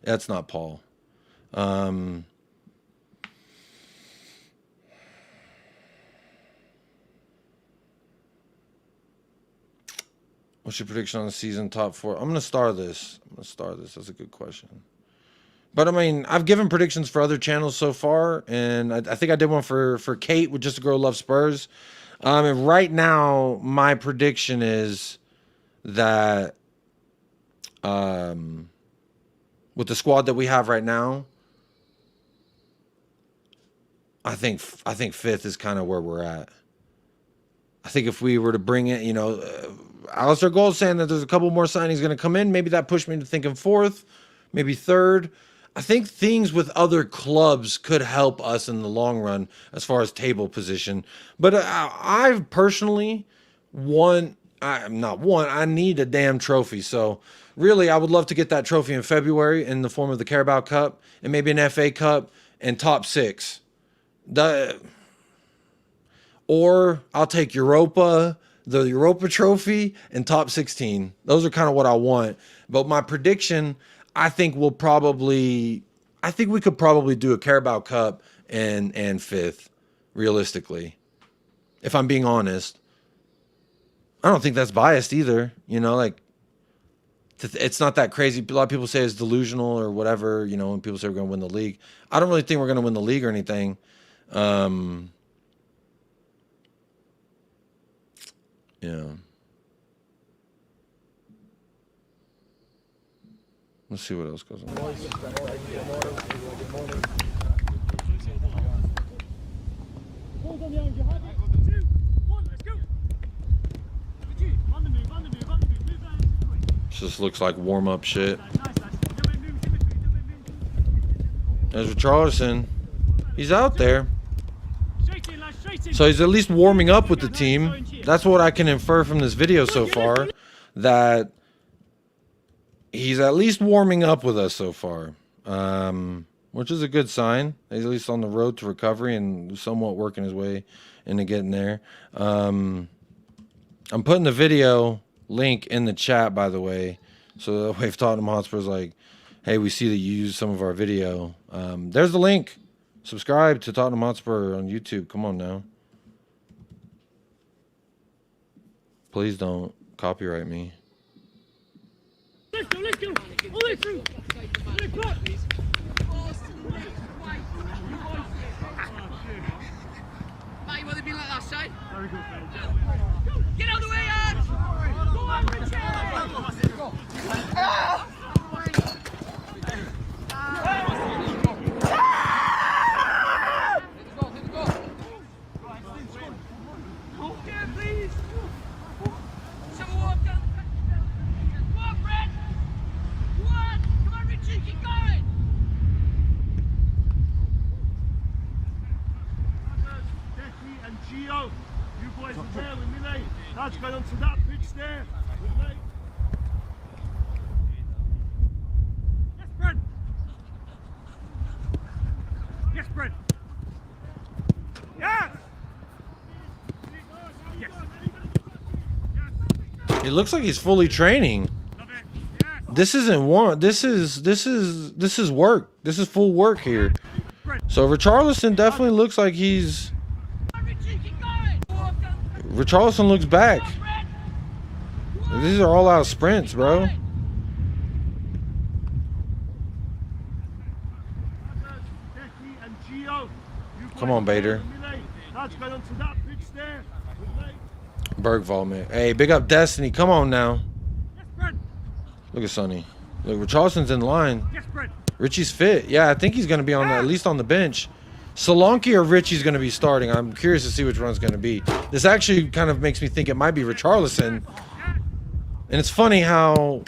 That's not Paul. What's your prediction on the season? Top 4. I'm gonna star this. That's a good question. But I mean, I've given predictions for other channels so far, and I think I did one for Kate with Just a Girl Loves Spurs. And right now, my prediction is that with the squad that we have right now, I think 5th is kind of where we're at. I think if we were to bring it, Alistair Gold's saying that there's a couple more signings going to come in. Maybe that pushed me to thinking 4th, maybe 3rd. I think things with other clubs could help us in the long run as far as table position. But I've personally I need a damn trophy. So really, I would love to get that trophy in February in the form of the Carabao Cup and maybe an FA Cup and top 6. Or I'll take the Europa trophy and top 16. Those are kind of what I want. But my prediction, I think we could probably do a Carabao Cup and 5th, realistically. If I'm being honest. I don't think that's biased either. It's not that crazy. A lot of people say it's delusional or whatever, when people say we're going to win the league. I don't really think we're going to win the league or anything. Yeah. Let's see what else goes on. Just looks like warm-up shit. There's Richarlison. He's out there. So he's at least warming up with the team. That's what I can infer from this video so far. That he's at least warming up with us so far. Which is a good sign. He's at least on the road to recovery and somewhat working his way into getting there. I'm putting the video link in the chat, by the way. So that way if Tottenham Hotspur's like, hey, we see that you use some of our video. There's the link. Subscribe to Tottenham Hotspur on YouTube. Come on now. Please don't copyright me. Let's go. All the way through. Mate, what have been like that side? Very good. Get out of the way, Ed! Go on, Richard! Okay, please. Someone walk down. Go on, Fred. Go on. Come on, Richie, keep going. Becky and Gio, you boys are there with me, mate. That's going onto that pitch there with me. Yes, Brent. Yes, Brent. Yes. Yes. It looks like he's fully training. This isn't one. This is work. This is full work here. So Richarlison definitely looks like he's. Richarlison looks back. These are all out sprints, bro. Come on, Bader. Bergvall, man. Hey, big up Destiny. Come on now. Look at Sonny. Look, Richarlison's in line. Richie's fit. Yeah, I think he's going to be on at least on the bench. Solanke or Richie's going to be starting. I'm curious to see which one's going to be. This actually kind of makes me think it might be Richarlison. And it's funny how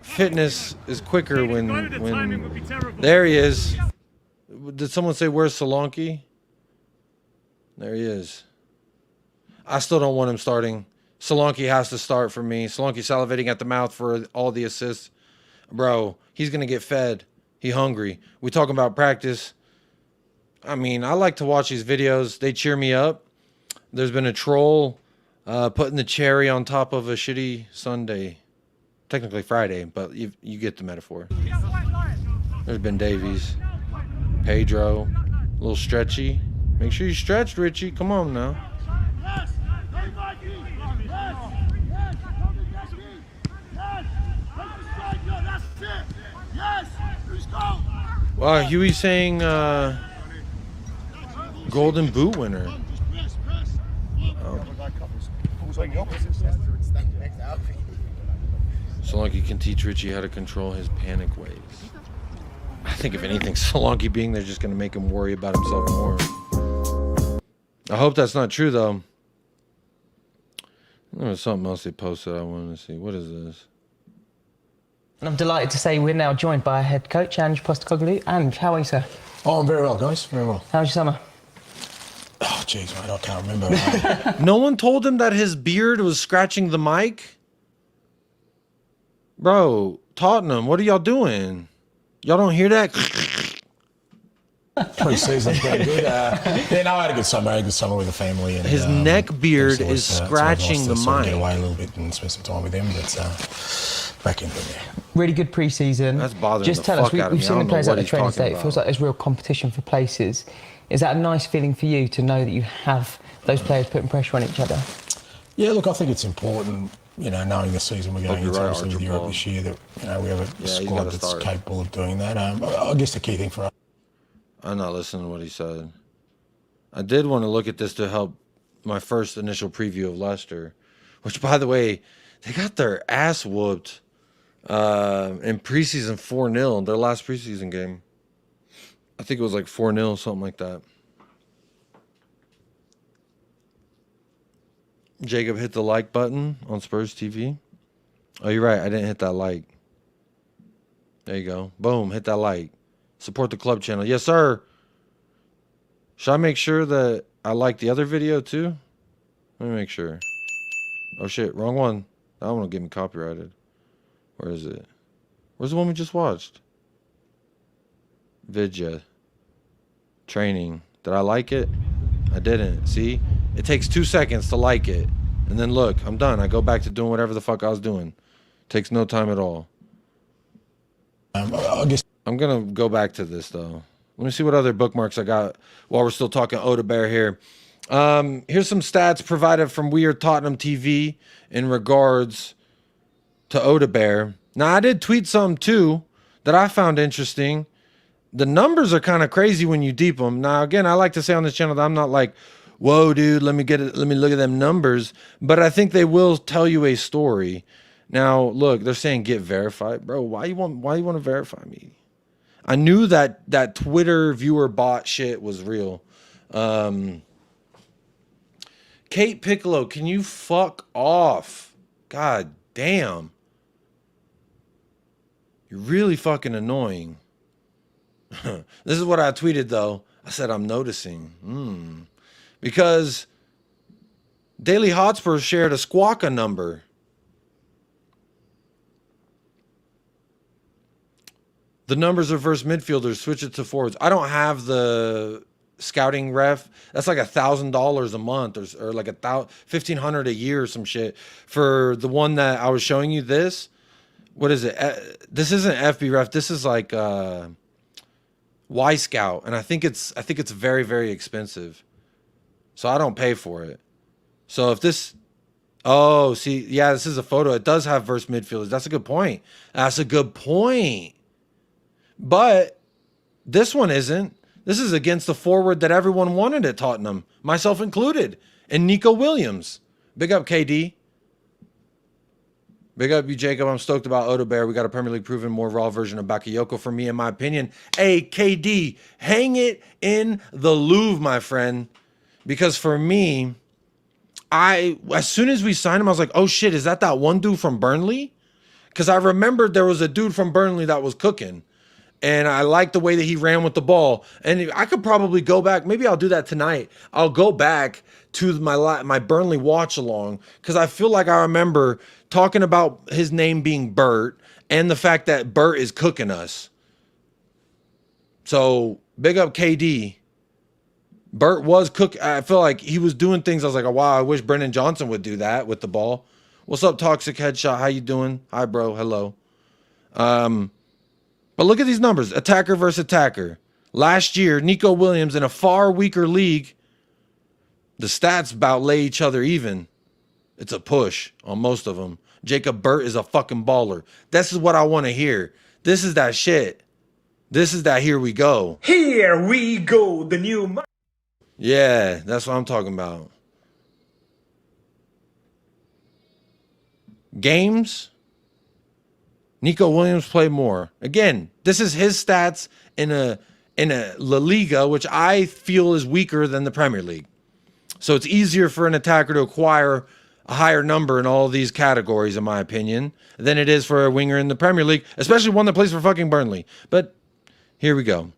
fitness is quicker when there he is. Did someone say where's Solanke? There he is. I still don't want him starting. Solanke has to start for me. Solanke salivating at the mouth for all the assists. Bro, he's going to get fed. He hungry. We talking about practice. I mean, I like to watch these videos. They cheer me up. There's been a troll putting the cherry on top of a shitty Sunday. Technically Friday, but you get the metaphor. There's been Davies. Pedro. A little stretchy. Make sure you stretch, Richie. Come on now. Yes! Hey, Mikey! Yes! Yes! That's it! Yes! Who's goal? Wow, Huey's saying Golden Boot winner. Solanke can teach Richie how to control his panic ways. I think if anything, Solanke being there is just going to make him worry about himself more. I hope that's not true, though. There was something else they posted I wanted to see. What is this? And I'm delighted to say we're now joined by our head coach, Ange Postecoglou. Ange, how are you, sir? Oh, I'm very well, guys. Very well. How's your summer? Oh, jeez, mate, I can't remember. No one told him that his beard was scratching the mic? Bro, Tottenham, what are y'all doing? Y'all don't hear that? Pre-season's been good. Yeah, no, I had a good summer. I had a good summer with the family. And, His neck beard is so scratching nice the to sort of mic. get away a little bit and spend some time with them, but back into it, yeah. Really good pre-season. That's bothering Just the tell us, fuck out of we've me. I seen the don't know players what at the he's training talking state. It about. feels like there's real competition for places. Is that a nice feeling for you to know that you have those players putting pressure on each other? Yeah, look, I think it's important, you know, knowing the season we're going you're into, right, obviously with Europe Archibald. this year, that, you know, we have a he's squad gotta that's start. capable of doing that. I guess the key thing for us. I'm not listening to what he said. I did want to look at this to help my first initial preview of Leicester, which, by the way, they got their ass whooped in preseason 4-0, their last preseason game. I think it was like 4-0, something like that. Jacob hit the like button on Spurs TV. Oh, you're right. I didn't hit that like. There you go. Boom. Hit that like. Support the club channel. Yes, sir. Should I make sure that I like the other video too? Let me make sure. Oh, shit. Wrong one. That one will get me copyrighted. Where is it? Where's the one we just watched? Vidya. Training. Did I like it? I didn't. See? It takes 2 seconds to like it. And then look, I'm done. I go back to doing whatever the fuck I was doing. Takes no time at all. I guess I'm going to go back to this, though. Let me see what other bookmarks I got while we're still talking Odobert here. Here's some stats provided from Weird Tottenham TV in regards to Odobert. Now, I did tweet some, too, that I found interesting. The numbers are kind of crazy when you deep them. Now, again, I like to say on this channel that I'm not like, whoa, dude, let me look at them numbers. But I think they will tell you a story. Now, look, they're saying get verified. Bro, why you want to verify me? I knew that Twitter viewer bot shit was real. Kate Piccolo, can you fuck off? God damn. You're really fucking annoying. This is what I tweeted, though. I said, I'm noticing. Because Daily Hotspur shared a Squawka number. The numbers are versus midfielders. Switch it to forwards. I don't have the scouting ref. That's like $1,000 a month or like $1,500 a year or some shit. For the one that I was showing you this. What is it? This isn't FB ref. This is like Y Scout. And I think it's very, very expensive. So I don't pay for it. So if this... Oh, see, yeah, this is a photo. It does have versus midfielders. That's a good point. That's a good point. But this one isn't. This is against the forward that everyone wanted at Tottenham, myself included, and Nico Williams. Big up, KD. Big up you, Jacob. I'm stoked about Odobert. We got a Premier League proven more raw version of Bakayoko for me, in my opinion. Hey, KD, hang it in the Louvre, my friend. Because for me, as soon as we signed him, I was like, oh shit, is that one dude from Burnley? Because I remembered there was a dude from Burnley that was cooking. And I like the way that he ran with the ball. And I could probably go back. Maybe I'll do that tonight. I'll go back to my Burnley watch along because I feel like I remember talking about his name being Bert and the fact that Bert is cooking us. So big up KD. Bert was cook. I feel like he was doing things. I was like, oh, wow, I wish Brendan Johnson would do that with the ball. What's up, Toxic Headshot? How you doing? Hi, bro. Hello. But look at these numbers. Attacker versus attacker. Last year, Nico Williams in a far weaker league, the stats about lay each other even. It's a push on most of them. Jacob Burt is a fucking baller. This is what I want to hear. This is that shit. This is that here we go. Here we go, the new... Yeah, that's what I'm talking about. Games... Nico Williams played more. Again, this is his stats in a La Liga, which I feel is weaker than the Premier League. So it's easier for an attacker to acquire a higher number in all these categories, in my opinion, than it is for a winger in the Premier League, especially one that plays for fucking Burnley. But here we go.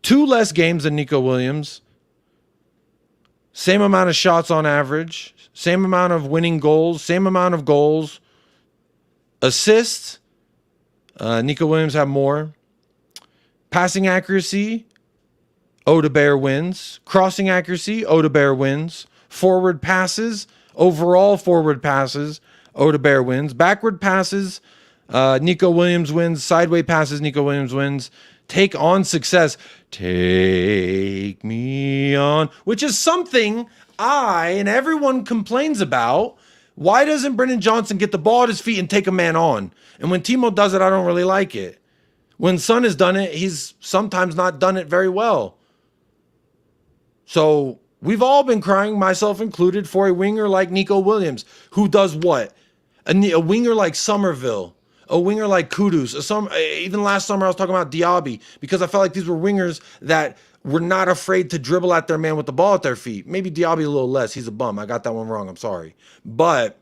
2 less games than Nico Williams. Same amount of shots on average. Same amount of winning goals. Same amount of goals. Assists, Nico Williams had more. Passing accuracy, Odobert wins. Crossing accuracy, Odobert wins. Forward passes, overall forward passes, Odobert wins. Backward passes, Nico Williams wins. Sideways passes, Nico Williams wins. Take on success, take me on, which is something I and everyone complains about. Why doesn't Brendan Johnson get the ball at his feet and take a man on? And when Timo does it, I don't really like it. When Son has done it, he's sometimes not done it very well. So we've all been crying, myself included, for a winger like Nico Williams, who does what? A winger like Somerville, a winger like Kudus. Even last summer I was talking about Diaby because I felt like these were wingers that were not afraid to dribble at their man with the ball at their feet. Maybe Diaby a little less. He's a bum. I got that one wrong. I'm sorry. But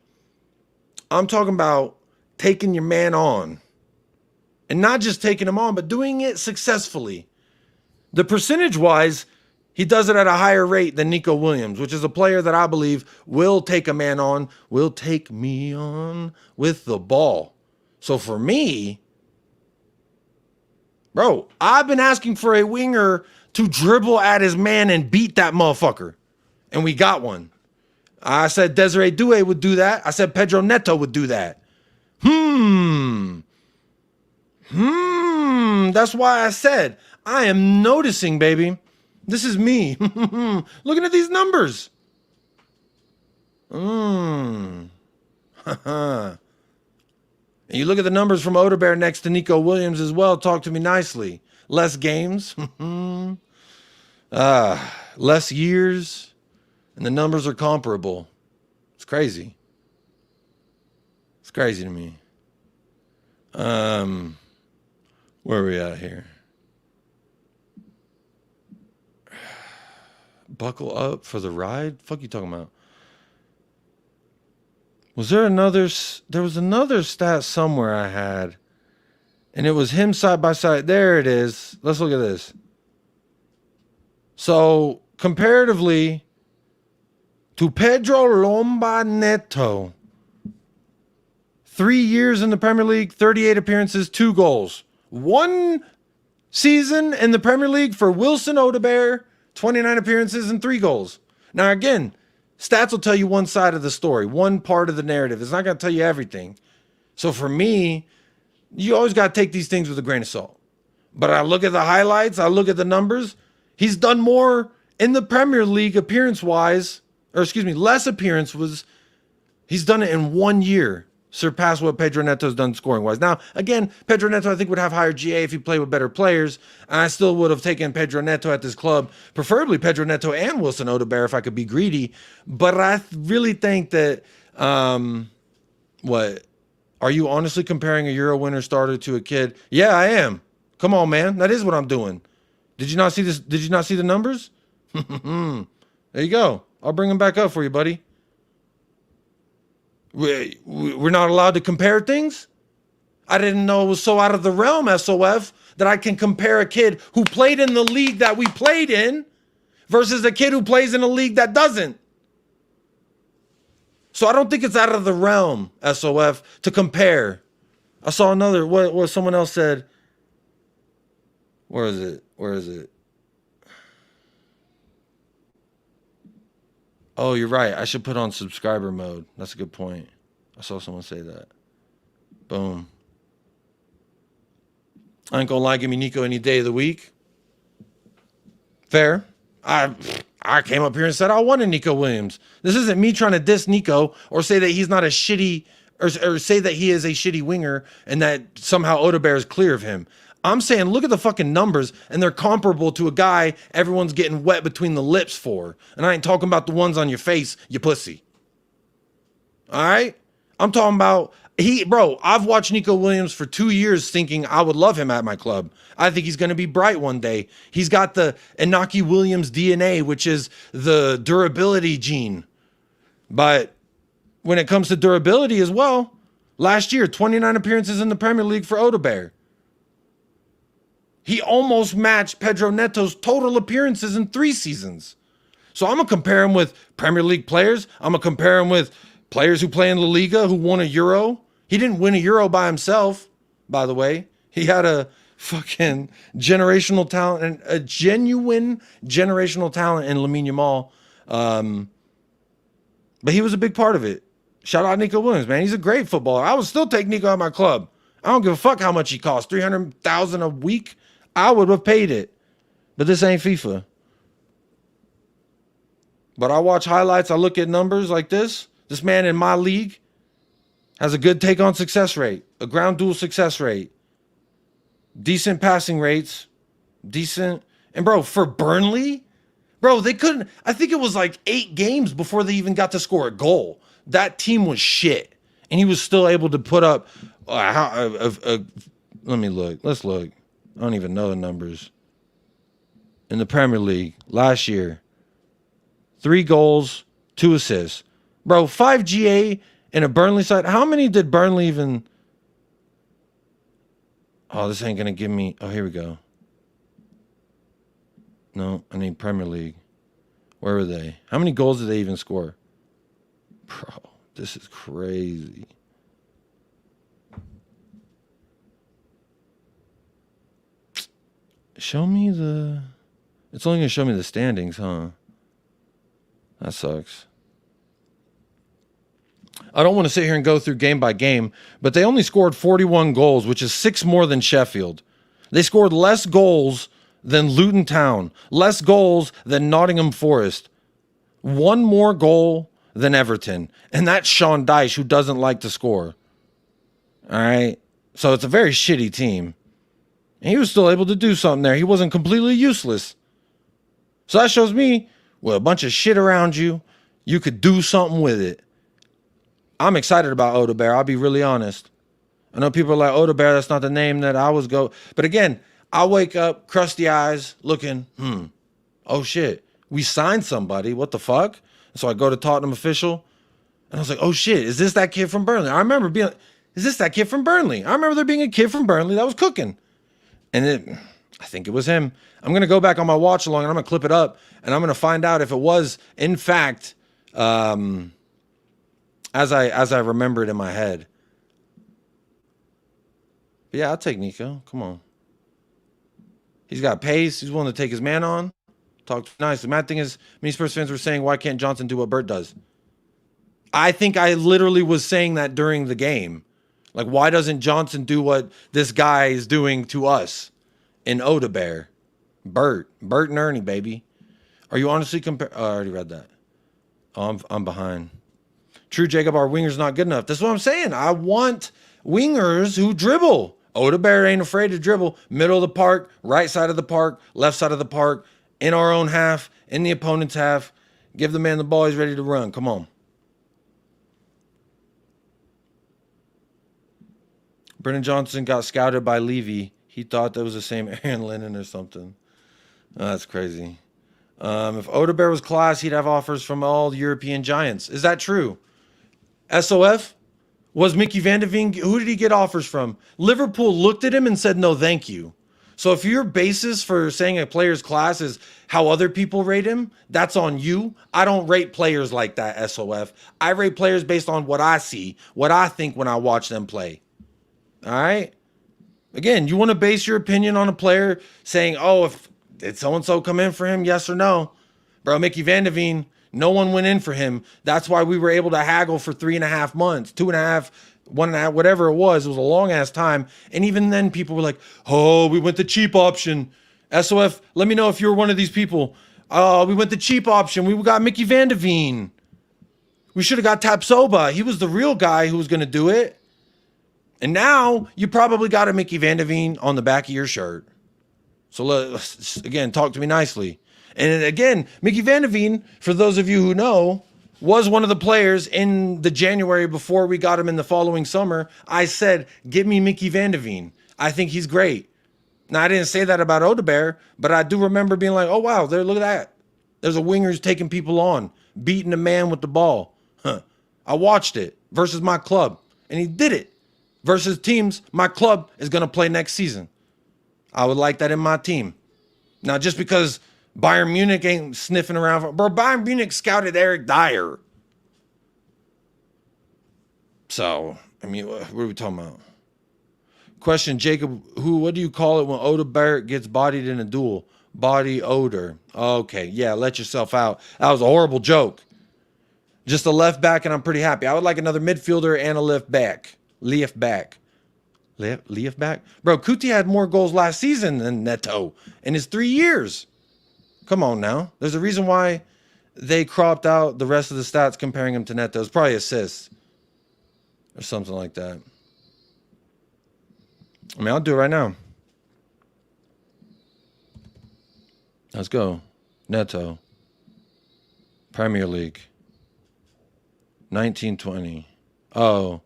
I'm talking about taking your man on. And not just taking him on, but doing it successfully. The percentage-wise, he does it at a higher rate than Nico Williams, which is a player that I believe will take a man on, will take me on with the ball. So for me, bro, I've been asking for a winger to dribble at his man and beat that motherfucker. And we got one. I said Desiree Doué would do that. I said Pedro Neto would do that. That's why I said, I am noticing, baby. This is me. Looking at these numbers. And you look at the numbers from Odobert next to Nico Williams as well. Talk to me nicely. Less games. Less years. And the numbers are comparable. It's crazy. It's crazy to me. Where are we at here? Buckle up for the ride? Fuck you talking about? Was there another? There was another stat somewhere I had. And it was him side by side. There it is. Let's look at this. So, comparatively to Pedro Lomba Neto, 3 years in the Premier League, 38 appearances, 2 goals. 1 season in the Premier League for Wilson Odobert, 29 appearances and 3 goals. Now, again, stats will tell you one side of the story, one part of the narrative. It's not going to tell you everything. So for me, you always got to take these things with a grain of salt. But I look at the highlights, I look at the numbers. He's done more in the Premier League appearance-wise, less appearance was, he's done it in 1 year, surpassed what Pedro Neto's done scoring-wise. Now, again, Pedro Neto I think would have higher GA if he played with better players, and I still would have taken Pedro Neto at this club, preferably Pedro Neto and Wilson Odobert if I could be greedy. But I really think that, what, are you honestly comparing a Euro winner starter to a kid? Yeah, I am. Come on, man. That is what I'm doing. Did you not see this? Did you not see the numbers? There you go. I'll bring them back up for you, buddy. We're not allowed to compare things? I didn't know it was so out of the realm, SOF, that I can compare a kid who played in the league that we played in versus a kid who plays in a league that doesn't. So I don't think it's out of the realm, SOF, to compare. I saw another, what someone else said. Where is it? Oh, you're right. I should put on subscriber mode. That's a good point. I saw someone say that. Boom. I ain't gonna lie, give me Nico any day of the week. Fair. I came up here and said I wanted Nico Williams. This isn't me trying to diss Nico or say that he's not a shitty, or say that he is a shitty winger and that somehow Odobert is clear of him. I'm saying look at the fucking numbers and they're comparable to a guy everyone's getting wet between the lips for. And I ain't talking about the ones on your face, you pussy. All right? I'm talking about I've watched Nico Williams for 2 years thinking I would love him at my club. I think he's going to be bright one day. He's got the Inaki Williams DNA, which is the durability gene. But when it comes to durability as well, last year, 29 appearances in the Premier League for Odobert. He almost matched Pedro Neto's total appearances in 3 seasons. So I'm going to compare him with Premier League players. I'm going to compare him with players who play in La Liga who won a Euro. He didn't win a Euro by himself, by the way. He had a fucking generational talent, and a genuine generational talent in Lamine Yamal. But he was a big part of it. Shout out Nico Williams, man. He's a great footballer. I would still take Nico at my club. I don't give a fuck how much he costs. $300,000 a week. I would have paid it. But this ain't FIFA. But I watch highlights. I look at numbers like this. This man in my league has a good take on success rate, a ground duel success rate, decent passing rates, decent. And bro, for Burnley, bro, they couldn't. I think it was like 8 games before they even got to score a goal. That team was shit. And he was still able to put up. Let me look. Let's look. I don't even know the numbers. In the Premier League last year, 3 goals, 2 assists. Bro, 5 GA in a Burnley side. How many did Burnley even... Oh, this ain't going to give me... Oh, here we go. No, I need Premier League. Where were they? How many goals did they even score? Bro, this is crazy. Show me the... It's only going to show me the standings, huh? That sucks. I don't want to sit here and go through game by game, but they only scored 41 goals, which is 6 more than Sheffield. They scored less goals than Luton Town, less goals than Nottingham Forest, 1 more goal than Everton, and that's Sean Dyche, who doesn't like to score. All right? So it's a very shitty team. And he was still able to do something there. He wasn't completely useless. So that shows me, with a bunch of shit around you, you could do something with it. I'm excited about Odobert. I'll be really honest. I know people are like, Odobert, that's not the name that I was go. But again, I wake up, crusty eyes, looking, oh shit, we signed somebody. What the fuck? And so I go to Tottenham official, and I was like, oh shit, is this that kid from Burnley? I remember being like, is this that kid from Burnley? I remember there being a kid from Burnley that was cooking. And I think it was him. I'm going to go back on my watch along, and I'm going to clip it up, and I'm going to find out if it was, in fact, as I remember it in my head. But yeah, I'll take Nico. Come on. He's got pace. He's willing to take his man on. Talk nice. The mad thing is, many Spurs fans were saying, why can't Johnson do what Bert does? I think I literally was saying that during the game. Like, why doesn't Johnson do what this guy is doing to us in Odobert? Bert and Ernie, baby. Are you honestly I already read that. Oh, I'm behind. True, Jacob, our winger's not good enough. That's what I'm saying. I want wingers who dribble. Odobert ain't afraid to dribble. Middle of the park, right side of the park, left side of the park, in our own half, in the opponent's half. Give the man the ball. He's ready to run. Come on. Brennan Johnson got scouted by Levy. He thought that was the same Aaron Lennon or something. Oh, that's crazy. If Odobert was class, he'd have offers from all the European giants. Is that true? SOF? Was Mickey Van de Veen? Who did he get offers from? Liverpool looked at him and said, no, thank you. So if your basis for saying a player's class is how other people rate him, that's on you. I don't rate players like that, SOF. I rate players based on what I see, what I think when I watch them play. All right? Again, you want to base your opinion on a player saying, oh, if did so-and-so come in for him, yes or no? Bro, Mickey Van de Ven, no one went in for him. That's why we were able to haggle for 3.5 months, 2.5, 1.5, whatever it was. It was a long-ass time. And even then, people were like, oh, we went the cheap option. SOF, let me know if you're one of these people. Oh, we went the cheap option. We got Mickey Van de Ven. We should have got Tapsoba. He was the real guy who was going to do it. And now you probably got a Mickey Van de Ven on the back of your shirt. So let's, again, talk to me nicely. And again, Mickey Van de Ven, for those of you who know, was one of the players in the January before we got him in the following summer. I said, give me Mickey Van de Ven. I think he's great. Now, I didn't say that about Odobert, but I do remember being like, oh, wow, there, look at that. There's a winger who's taking people on, beating a man with the ball. Huh. I watched it versus my club, and he did it. Versus teams my club is going to play next season. I would like that in my team. Now, just because Bayern Munich ain't sniffing around. Bro, Bayern Munich scouted Eric Dyer. So, I mean, what are we talking about? Question, Jacob, what do you call it when Odobert gets bodied in a duel? Body odor. Okay, yeah, let yourself out. That was a horrible joke. Just a left back, and I'm pretty happy. I would like another midfielder and a left back. Left back. Left back? Bro, Cuti had more goals last season than Neto in his 3 years. Come on now. There's a reason why they cropped out the rest of the stats comparing him to Neto. It's probably assists or something like that. I mean, I'll do it right now. Let's go. Neto. Premier League. 1920. Oh.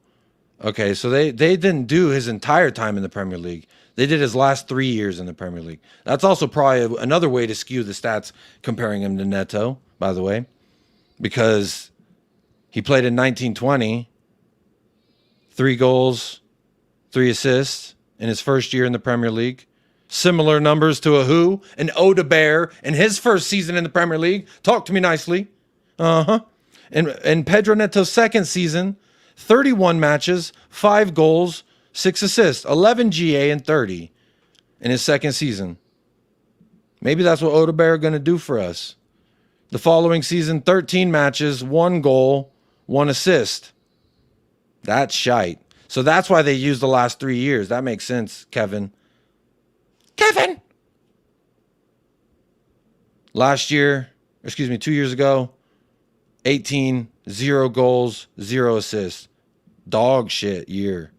Okay, so they didn't do his entire time in the Premier League. They did his last 3 years in the Premier League. That's also probably another way to skew the stats comparing him to Neto, by the way, because he played in 1920, 3 goals, 3 assists in his first year in the Premier League. Similar numbers to an Odobert in his first season in the Premier League. Talk to me nicely. Uh-huh. And Pedro Neto's second season, 31 matches, 5 goals, 6 assists, 11 GA, and 30 in his second season. Maybe that's what Odobert are going to do for us. The following season, 13 matches, 1 goal, 1 assist. That's shite. So that's why they used the last 3 years. That makes sense, Kevin. Kevin! Last year, 2 years ago, 18, 0 goals, 0 assists. Dog shit year.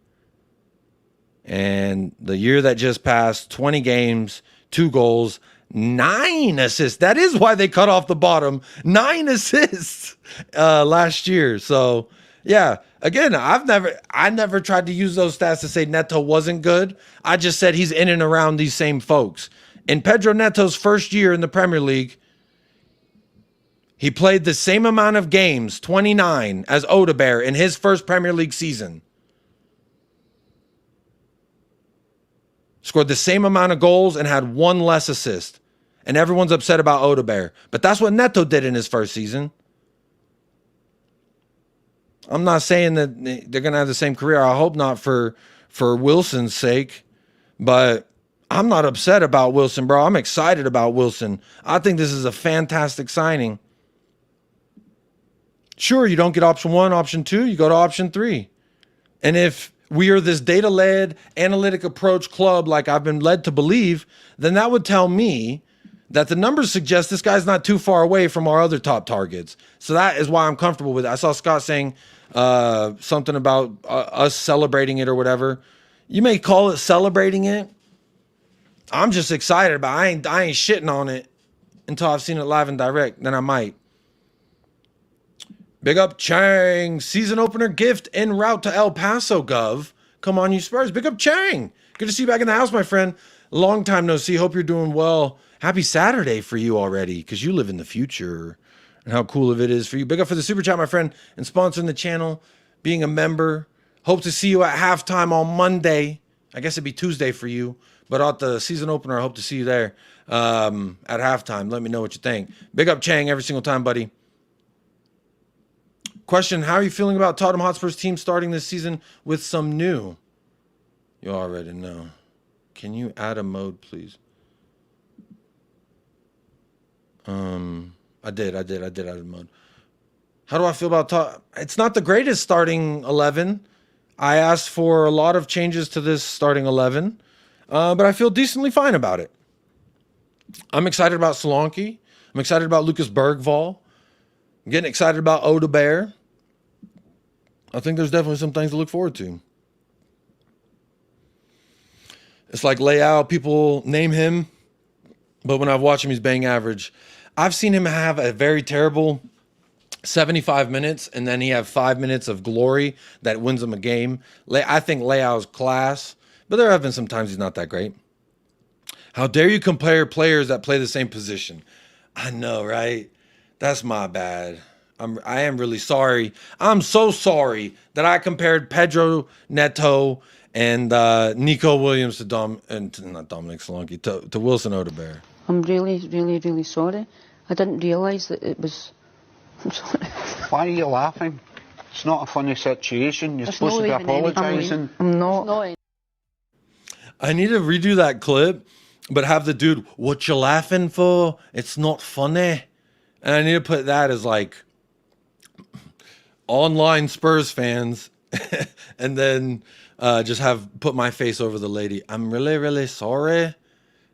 And the year that just passed, 20 games, 2 goals, 9 assists. That is why they cut off the bottom. 9 assists last year. So, yeah, again, I never tried to use those stats to say Neto wasn't good. I just said he's in and around these same folks. In Pedro Neto's first year in the Premier League, he played the same amount of games, 29, as Odobert in his first Premier League season. Scored the same amount of goals and had 1 less assist. And everyone's upset about Odobert. But that's what Neto did in his first season. I'm not saying that they're going to have the same career. I hope not for Wilson's sake. But I'm not upset about Wilson, bro. I'm excited about Wilson. I think this is a fantastic signing. Sure, you don't get option 1, option 2, you go to option 3. And if we are this data-led, analytic approach club like I've been led to believe, then that would tell me that the numbers suggest this guy's not too far away from our other top targets. So that is why I'm comfortable with it. I saw Scott saying something about us celebrating it or whatever. You may call it celebrating it. I'm just excited about it. I ain't shitting on it until I've seen it live and direct. Then I might. Big up Chang. Season opener gift en route to El Paso, Gov. Come on, you Spurs. Big up Chang. Good to see you back in the house, my friend. Long time no see. Hope you're doing well. Happy Saturday for you already, because you live in the future. And how cool of it is for you. Big up for the super chat, my friend, and sponsoring the channel, being a member. Hope to see you at halftime on Monday. I guess it'd be Tuesday for you, but at the season opener, I hope to see you there at halftime. Let me know what you think. Big up Chang every single time, buddy. Question, how are you feeling about Tottenham Hotspur's team starting this season with some new? You already know. Can you add a mode, please? I did add a mode. How do I feel about Tottenham? It's not the greatest starting 11. I asked for a lot of changes to this starting 11, but I feel decently fine about it. I'm excited about Solanke. I'm excited about Lucas Bergvall. I'm getting excited about Odobert. I think there's definitely some things to look forward to. It's like Leao, people name him, but when I've watched him, he's bang average. I've seen him have a very terrible 75 minutes, and then he have 5 minutes of glory that wins him a game. I think Leao's class, but there have been some times he's not that great. How dare you compare players that play the same position? I know, right? That's my bad. I am really sorry. I'm so sorry that I compared Pedro Neto and Nico Williams to not Dominic Solanke, to Wilson Odobert. I'm really, really, really sorry. I didn't realise that it was... I'm sorry. Why are you laughing? It's not a funny situation. You're supposed to be apologising. I'm not. I need to redo that clip, but have the dude, what you laughing for? It's not funny. And I need to put that as like online Spurs fans and then just put my face over the lady. I'm really, really sorry.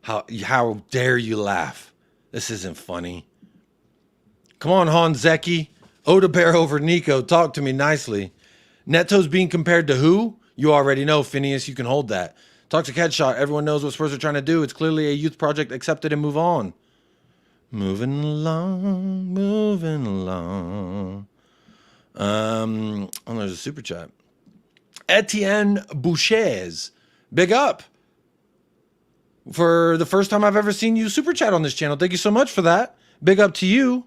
How dare you laugh? This isn't funny. Come on, Hanzeki. Odobert over Nico. Talk to me nicely. Neto's being compared to who? You already know, Phineas. You can hold that. Talk to Catshot. Everyone knows what Spurs are trying to do. It's clearly a youth project. Accept it and move on. Moving along, moving along. Oh, there's a super chat. Etienne Bouchez. Big up. For the first time I've ever seen you super chat on this channel. Thank you so much for that. Big up to you.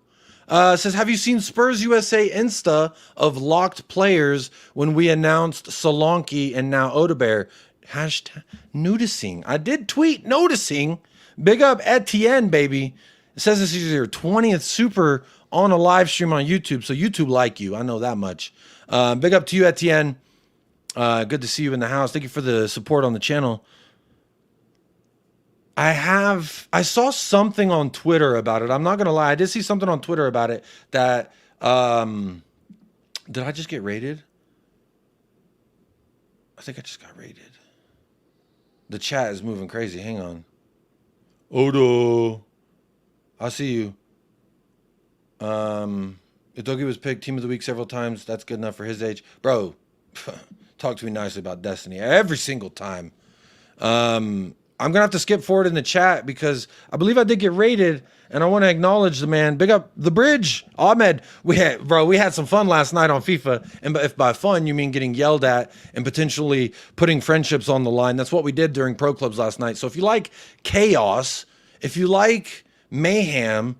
Says, have you seen Spurs USA Insta of locked players when we announced Solanke and now Odobert? Hashtag noticing. I did tweet noticing. Big up Etienne, baby. It says this is your 20th super on a live stream on YouTube. So YouTube like you. I know that much. Big up to you, Etienne. Good to see you in the house. Thank you for the support on the channel. I saw something on Twitter about it. I'm not going to lie. I did see something on Twitter about it that, did I just get raided? I think I just got raided. The chat is moving crazy. Hang on. Odo. I see you. Itogi was picked team of the week several times. That's good enough for his age. Bro, talk to me nicely about Destiny every single time. I'm going to have to skip forward in the chat because I believe I did get raided, and I want to acknowledge the man. Big up the bridge. Ahmed, we had some fun last night on FIFA, and if by fun you mean getting yelled at and potentially putting friendships on the line, that's what we did during Pro Clubs last night. So if you like chaos, if you like mayhem,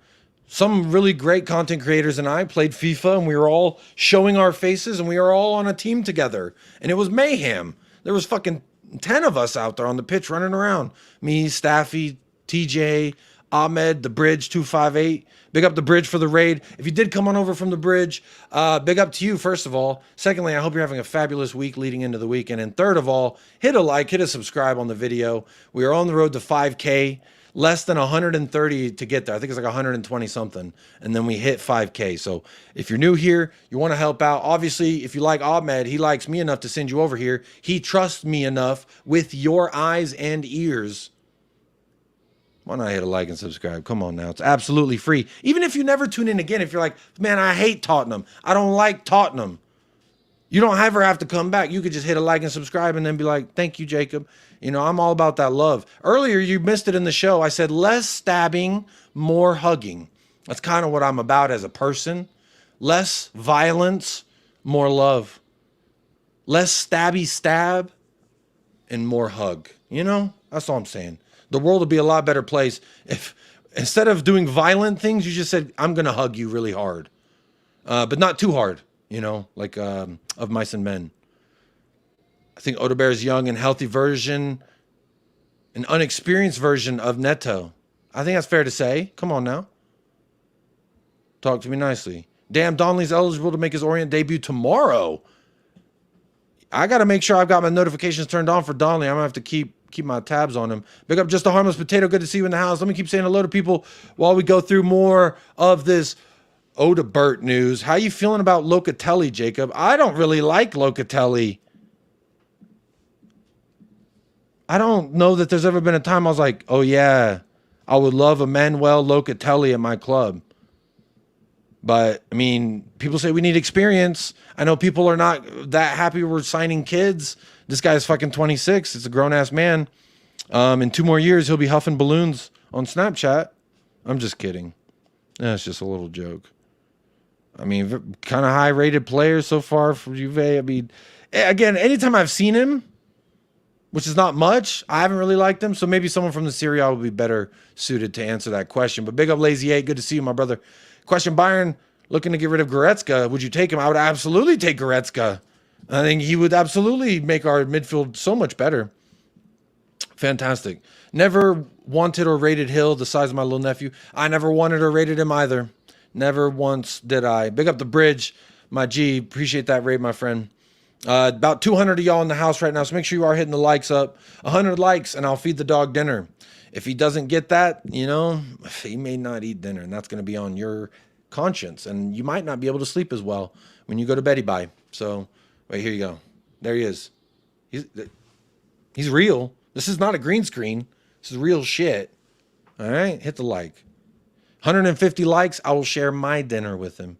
some really great content creators and I played FIFA, and we were all showing our faces, and we were all on a team together, and it was mayhem. There was fucking 10 of us out there on the pitch running around. Me, Staffy, TJ, Ahmed, the bridge 258. Big up the bridge for the raid. If you did come on over from the bridge, big up to you, first of all. Secondly, I hope you're having a fabulous week leading into the weekend. And third of all, hit a like, hit a subscribe on the video. We are on the road to 5K. Less than 130 to get there. I think it's like 120 something. And then we hit 5K. So if you're new here, you want to help out. Obviously, if you like Ahmed, he likes me enough to send you over here. He trusts me enough with your eyes and ears. Why not hit a like and subscribe? Come on now. It's absolutely free. Even if you never tune in again, if you're like, man, I hate Tottenham. I don't like Tottenham. You don't ever have to come back. You could just hit a like and subscribe and then be like, thank you, Jacob. You know, I'm all about that love. Earlier, you missed it in the show. I said less stabbing, more hugging. That's kind of what I'm about as a person. Less violence, more love. Less stabby stab and more hug. You know, that's all I'm saying. The world would be a lot better place if instead of doing violent things, you just said, I'm going to hug you really hard. But not too hard, you know, like of Mice and Men. I think Odobert is young and healthy version, an unexperienced version of Neto. I think that's fair to say. Come on now. Talk to me nicely. Damn, Donnelly's eligible to make his Orient debut tomorrow. I got to make sure I've got my notifications turned on for Donnelly. I'm going to have to keep my tabs on him. Big up Just a Harmless Potato. Good to see you in the house. Let me keep saying hello to people while we go through more of this Odobert news. How you feeling about Locatelli, Jacob? I don't really like Locatelli. I don't know that there's ever been a time I was like, oh yeah, I would love Emmanuel Locatelli at my club. But, I mean, people say we need experience. I know people are not that happy we're signing kids. This guy's fucking 26. It's a grown-ass man. In 2 more years, he'll be huffing balloons on Snapchat. I'm just kidding. That's just a little joke. I mean, kind of high-rated player so far for Juve. I mean, again, anytime I've seen him, which is not much, I haven't really liked him. So maybe someone from the Serie A would be better suited to answer that question. But big up Lazy 8. Good to see you, my brother. Question, Bayern looking to get rid of Goretzka. Would you take him? I would absolutely take Goretzka. I think he would absolutely make our midfield so much better. Fantastic. Never wanted or rated Hill the size of my little nephew. I never wanted or rated him either. Never once did I. Big up the bridge, my G. Appreciate that raid, my friend. About 200 of y'all in the house right now, so make sure you are hitting the likes up. 100 likes, and I'll feed the dog dinner. If he doesn't get that, you know, he may not eat dinner, and that's going to be on your conscience, and you might not be able to sleep as well when you go to beddy bye. So, wait, here you go. There he is. He's real. This is not a green screen. This is real shit. All right, hit the like. 150 likes, I will share my dinner with him.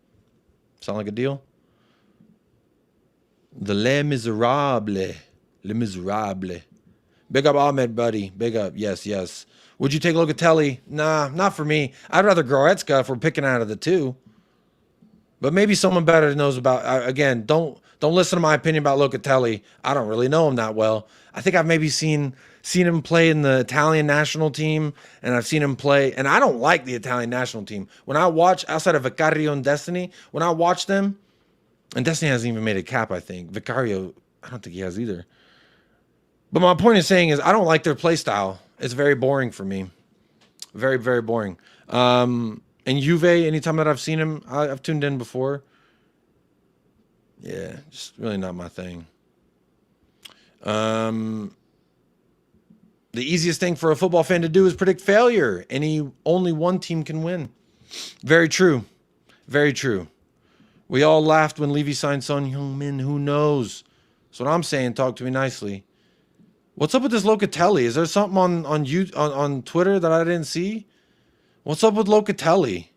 Sound like a deal? The Les Miserables. Les Miserables. Big up Ahmed, buddy. Big up. Yes, yes. Would you take Locatelli? Nah, not for me. I'd rather Goretzka if we're picking out of the two. But maybe someone better knows about... again, don't listen to my opinion about Locatelli. I don't really know him that well. I think I've maybe seen him play in the Italian national team, and I've seen him play... And I don't like the Italian national team. When I watch, outside of Vicario and Destiny, when I watch them... And Destiny hasn't even made a cap, I think. Vicario, I don't think he has either. But my point is saying is I don't like their play style. It's very boring for me. Very, very boring. And Juve, anytime that I've seen him, I've tuned in before. Yeah, just really not my thing. The easiest thing for a football fan to do is predict failure. Only one team can win. Very true. Very true. We all laughed when Levy signed Son Heung-min. Who knows? That's what I'm saying. Talk to me nicely. What's up with this Locatelli? Is there something on Twitter that I didn't see? What's up with Locatelli?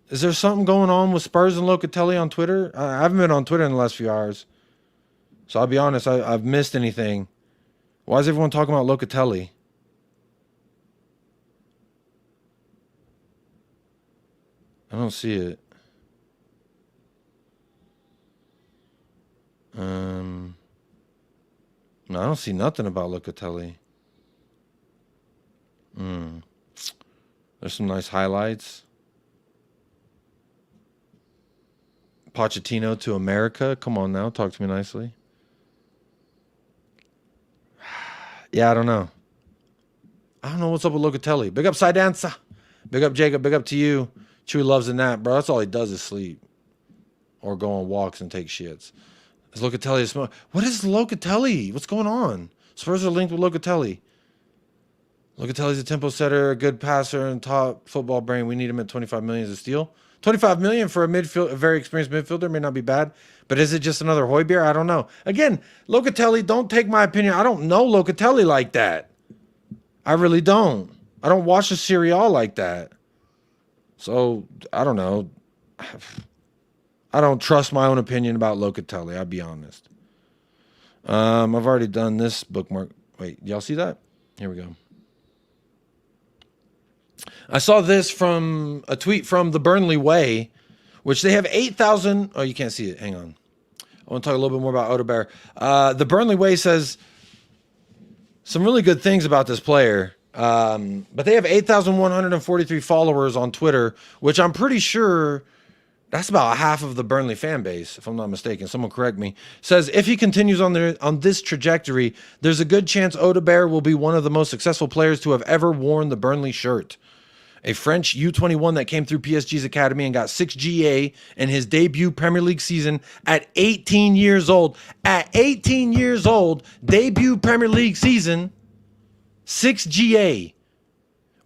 Is there something going on with Spurs and Locatelli on Twitter? I haven't been on Twitter in the last few hours. So I'll be honest, I've missed anything. Why is everyone talking about Locatelli? I don't see it. No, I don't see nothing about Locatelli. There's some nice highlights. Pochettino to America. Come on now, talk to me nicely. Yeah, I don't know. I don't know what's up with Locatelli. Big up Sidanza. Big up Jacob. Big up to you. Chewy loves a nap, bro. That's all he does is sleep. Or go on walks and take shits. Is Locatelli a smoke? What is Locatelli? What's going on? Spurs are linked with Locatelli. Locatelli's a tempo setter, a good passer, and top football brain. We need him at 25 million as a steal. 25 million for a very experienced midfielder may not be bad. But is it just another Højbjerg? I don't know. Again, Locatelli, don't take my opinion. I don't know Locatelli like that. I really don't. I don't watch the Serie A like that. So, I don't know. I don't trust my own opinion about Locatelli, I'll be honest. I've already done this bookmark. Wait, y'all see that? Here we go. I saw this from a tweet from the Burnley Way, which they have 8,000. Oh, you can't see it. Hang on. I want to talk a little bit more about Odobert. The Burnley Way says some really good things about this player. But they have 8,143 followers on Twitter, which I'm pretty sure That's about half of the Burnley fan base, if I'm not mistaken. Someone correct me. Says, if he continues on this trajectory, there's a good chance Odobert will be one of the most successful players to have ever worn the Burnley shirt. A French U21 that came through PSG's academy and got 6 GA in his debut Premier League season at 18 years old. At 18 years old, debut Premier League season, 6 GA.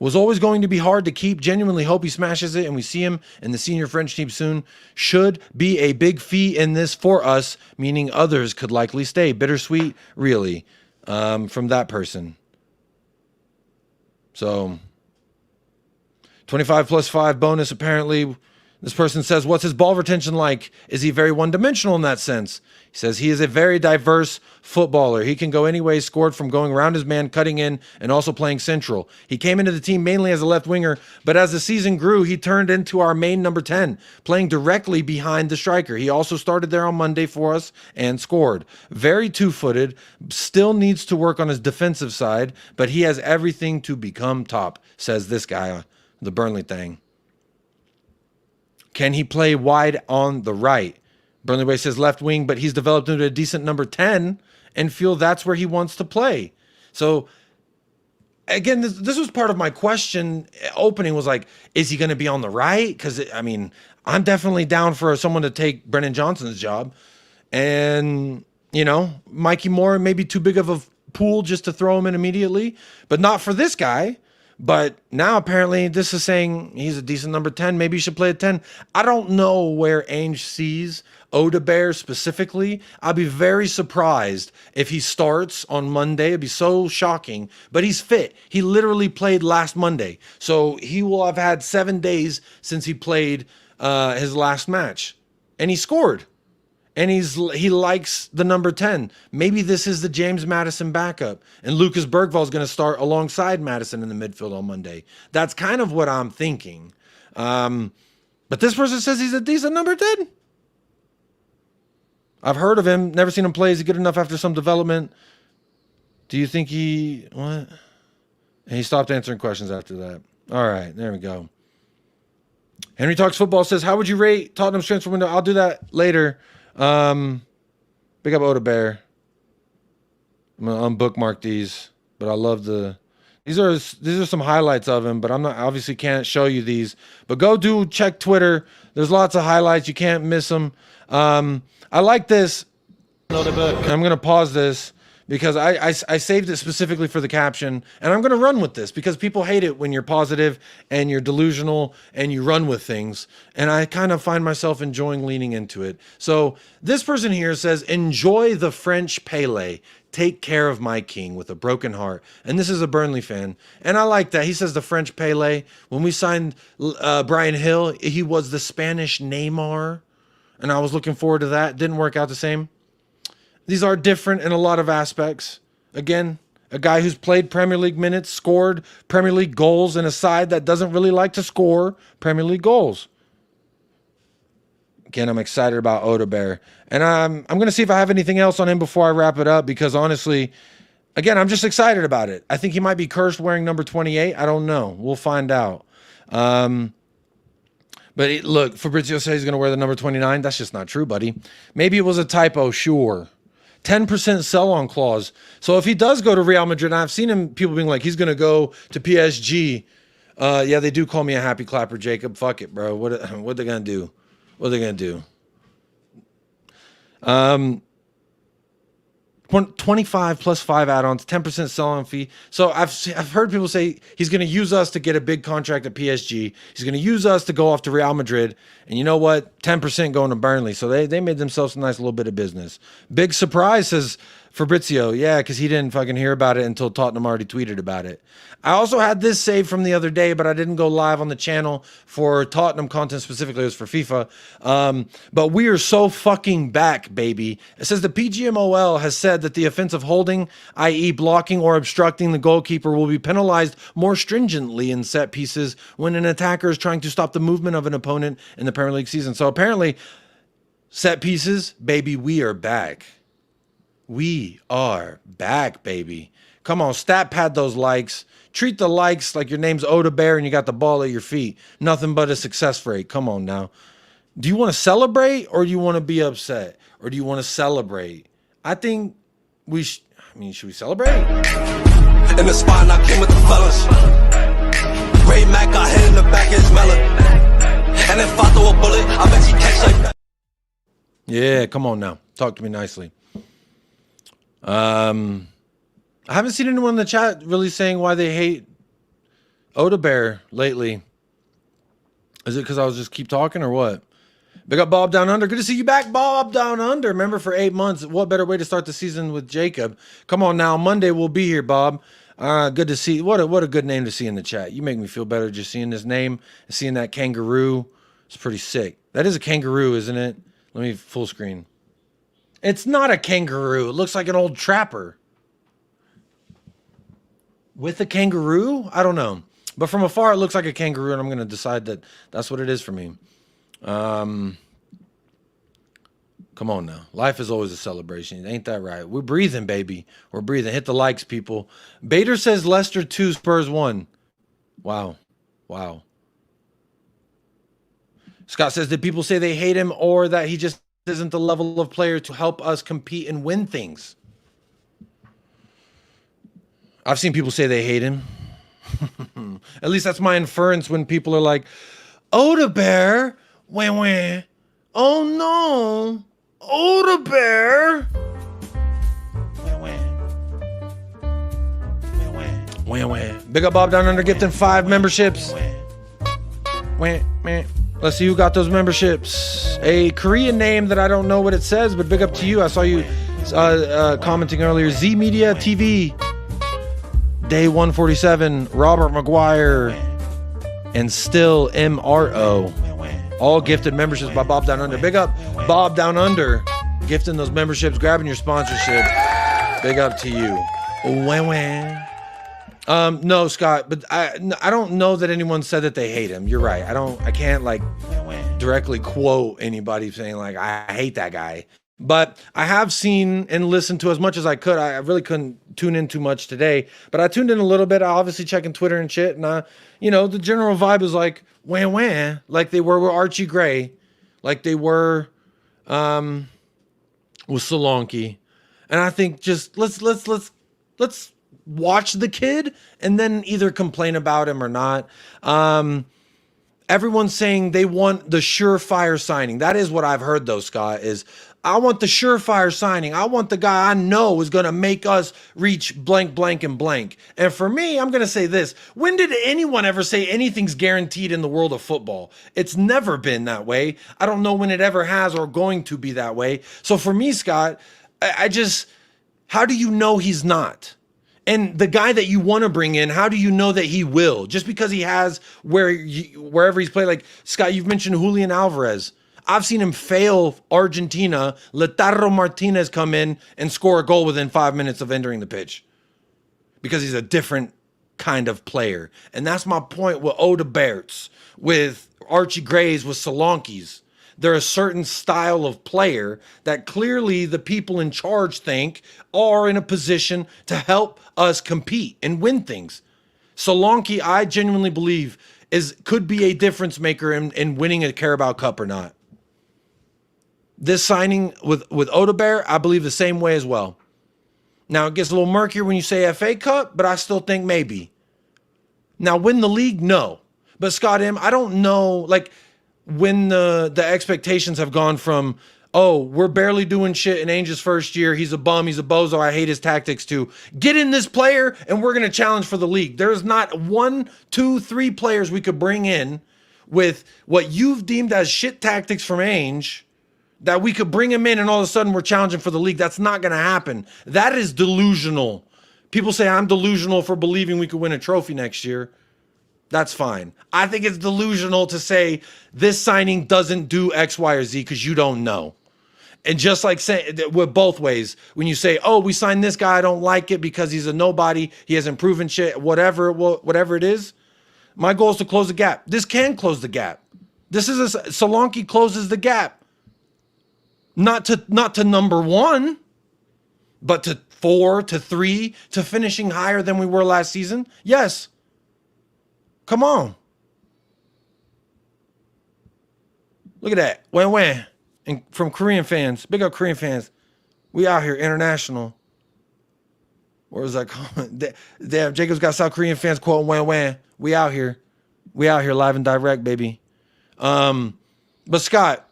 Was always going to be hard to keep. Genuinely hope he smashes it and we see him in the senior French team soon. Should be a big fee in this for us, meaning others could likely stay. Bittersweet, really, from that person. So, 25 plus 5 bonus, apparently. This person says, what's his ball retention like? Is he very one-dimensional in that sense? He says he is a very diverse footballer. He can go any way, scored from going around his man, cutting in, and also playing central. He came into the team mainly as a left winger, but as the season grew, he turned into our main number 10, playing directly behind the striker. He also started there on Monday for us and scored. Very two-footed, still needs to work on his defensive side, but he has everything to become top, says this guy, the Burnley thing. Can he play wide on the right? Burnley Way says left wing, but he's developed into a decent number 10 and feel that's where he wants to play. So, again, this was part of my question opening was like, is he going to be on the right? Because, I mean, I'm definitely down for someone to take Brennan Johnson's job. And, you know, Mikey Moore may be too big of a pool just to throw him in immediately, but not for this guy. But now apparently this is saying he's a decent number 10. Maybe he should play at 10. I don't know where Ainge sees Odobert specifically. I'd be very surprised if he starts on Monday. It'd be so shocking. But he's fit. He literally played last Monday. So he will have had 7 days since he played his last match. And he scored. And he likes the number 10. Maybe this is the James Maddison backup. And Lucas Bergvall is going to start alongside Maddison in the midfield on Monday. That's kind of what I'm thinking. But this person says he's a decent number 10. I've heard of him. Never seen him play. Is he good enough after some development? Do you think what? And he stopped answering questions after that. All right, there we go. Henry Talks Football says, how would you rate Tottenham's transfer window? I'll do that later. Big up Odobert. I'm gonna unbookmark these, but I love these are some highlights of him, but I'm not obviously can't show you these. But go check Twitter. There's lots of highlights. You can't miss them. I like this. I'm gonna pause this because I saved it specifically for the caption, and I'm going to run with this because people hate it when you're positive and you're delusional and you run with things, and I kind of find myself enjoying leaning into it. So this person here says, enjoy the French Pele. Take care of my king with a broken heart. And this is a Burnley fan. And I like that. He says the French Pele. When we signed Brian Hill, he was the Spanish Neymar. And I was looking forward to that. Didn't work out the same. These are different in a lot of aspects. Again, a guy who's played Premier League minutes, scored Premier League goals in a side that doesn't really like to score Premier League goals. Again, I'm excited about Odobert. And I'm going to see if I have anything else on him before I wrap it up because honestly, again, I'm just excited about it. I think he might be cursed wearing number 28. I don't know. We'll find out. But look, Fabrizio says he's going to wear the number 29. That's just not true, buddy. Maybe it was a typo, sure. 10% sell-on clause. So if he does go to Real Madrid, I've seen him, people being like, he's going to go to PSG. Yeah, they do call me a happy clapper, Jacob. Fuck it, bro. What they going to do? What are they going to do? 25 plus 5 add-ons, 10% sell-on fee. So I've heard people say he's going to use us to get a big contract at PSG. He's going to use us to go off to Real Madrid. And you know what? 10% going to Burnley. So they made themselves a nice little bit of business. Big surprise, says Fabrizio. Yeah, because he didn't fucking hear about it until Tottenham already tweeted about it. I also had this saved from the other day, but I didn't go live on the channel for Tottenham content specifically. It was for FIFA. But we are so fucking back, baby. It says the PGMOL has said that the offense of holding, i.e. blocking or obstructing the goalkeeper, will be penalized more stringently in set pieces when an attacker is trying to stop the movement of an opponent in the Premier League season. So apparently, set pieces, baby, we are back. We are back, baby. Come on, stat pad those likes. Treat the likes like your name's Odobert and you got the ball at your feet. Nothing but a success rate. Come on now. Do you want to celebrate or do you want to be upset? Or do you want to celebrate? I think we should we celebrate? In the spot and I came with the fellas. Ray Mac got hit in the back of his melon. And if I throw a bullet, I bet you catch like that. Yeah, come on now. Talk to me nicely. I haven't seen anyone in the chat really saying why they hate Odobert lately. Is it because I was just keep talking or what? Big up Bob Down Under. Good to see you back, Bob Down Under. Remember, for 8 months. What better way to start the season with Jacob? Come on now. Monday we'll be here, Bob. Good to see. What a good name to see in the chat. You make me feel better just seeing this name and seeing that kangaroo. It's pretty sick. That is a kangaroo, isn't it? Let me full screen. It's not a kangaroo. It looks like an old trapper. With a kangaroo? I don't know. But from afar, it looks like a kangaroo, and I'm going to decide that that's what it is for me. Come on now. Life is always a celebration. Ain't that right? We're breathing, baby. We're breathing. Hit the likes, people. Bader says Leicester 2, Spurs 1. Wow. Wow. Scott says, did people say they hate him or that he just isn't the level of player to help us compete and win things? I've seen people say they hate him. At least that's my inference when people are like, Odobert, wah. Oh no, Odobert. Wah. Big up Bob Down Under gifting 5 memberships. Let's see who got those memberships. A Korean name that I don't know what it says, but big up to you. I saw you commenting earlier. Z Media TV. Day 147, Robert McGuire, and Still MRO. All gifted memberships by Bob Down Under. Big up Bob Down Under, gifting those memberships, grabbing your sponsorship. Big up to you. No, Scott, but I don't know that anyone said that they hate him. You're right. I can't like directly quote anybody saying like I hate that guy. But I have seen and listened to as much as I could. I really couldn't tune in too much today, but I tuned in a little bit. I obviously checking Twitter and shit. And the general vibe is like, wah, like they were with Archie Gray, like they were with Solanke. And I think just let's watch the kid and then either complain about him or not. Everyone's saying they want the surefire signing. That is what I've heard though, Scott, is I want the surefire signing. I want the guy I know is going to make us reach blank, blank, and blank. And for me, I'm going to say this. When did anyone ever say anything's guaranteed in the world of football? It's never been that way. I don't know when it ever has or going to be that way. So for me, Scott, how do you know he's not? And the guy that you want to bring in, how do you know that he will? Just because he has wherever he's played, like Scott, you've mentioned Julian Alvarez. I've seen him fail Argentina. Lautaro Martinez come in and score a goal within 5 minutes of entering the pitch because he's a different kind of player. And that's my point with Odoberts, with Archie Grays, with Solanke's. They're a certain style of player that clearly the people in charge think are in a position to help us compete and win things. Solanke, I genuinely believe, could be a difference maker in winning a Carabao Cup or not. This signing with Odobert, I believe the same way as well. Now, it gets a little murkier when you say FA Cup, but I still think maybe. Now, win the league? No. But Scott M., I don't know, like, when the expectations have gone from, oh, we're barely doing shit in Ainge's first year, he's a bum, he's a bozo, I hate his tactics, to get in this player and we're going to challenge for the league. There's not 1, 2, 3 players we could bring in with what you've deemed as shit tactics from Ainge that we could bring him in and all of a sudden we're challenging for the league. That's not going to happen. That is delusional. People say I'm delusional for believing we could win a trophy next year. That's fine. I think it's delusional to say this signing doesn't do X, Y, or Z because you don't know. And just like saying with both ways, when you say, oh, we signed this guy, I don't like it because he's a nobody, he hasn't proven shit, whatever it is, my goal is to close the gap. This can close the gap. Solanke closes the gap. Not to number 1, but to 4, to 3, to finishing higher than we were last season. Yes. Come on. Look at that. Wan. And from Korean fans. Big up Korean fans. We out here international. What was that called? Damn, Jacob's got South Korean fans quoting Wan. We out here. We out here live and direct, baby. But Scott,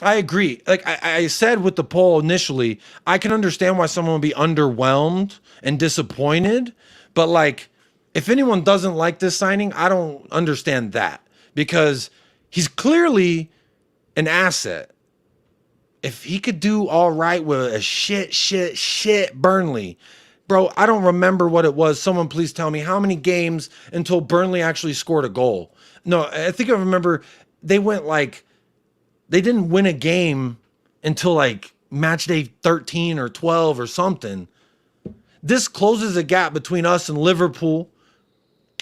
I agree. Like I said with the poll initially, I can understand why someone would be underwhelmed and disappointed. But like, if anyone doesn't like this signing, I don't understand that. Because he's clearly an asset. If he could do all right with a shit Burnley, bro, I don't remember what it was. Someone please tell me how many games until Burnley actually scored a goal. No, I think I remember they didn't win a game until like match day 13 or 12 or something. This closes a gap between us and Liverpool.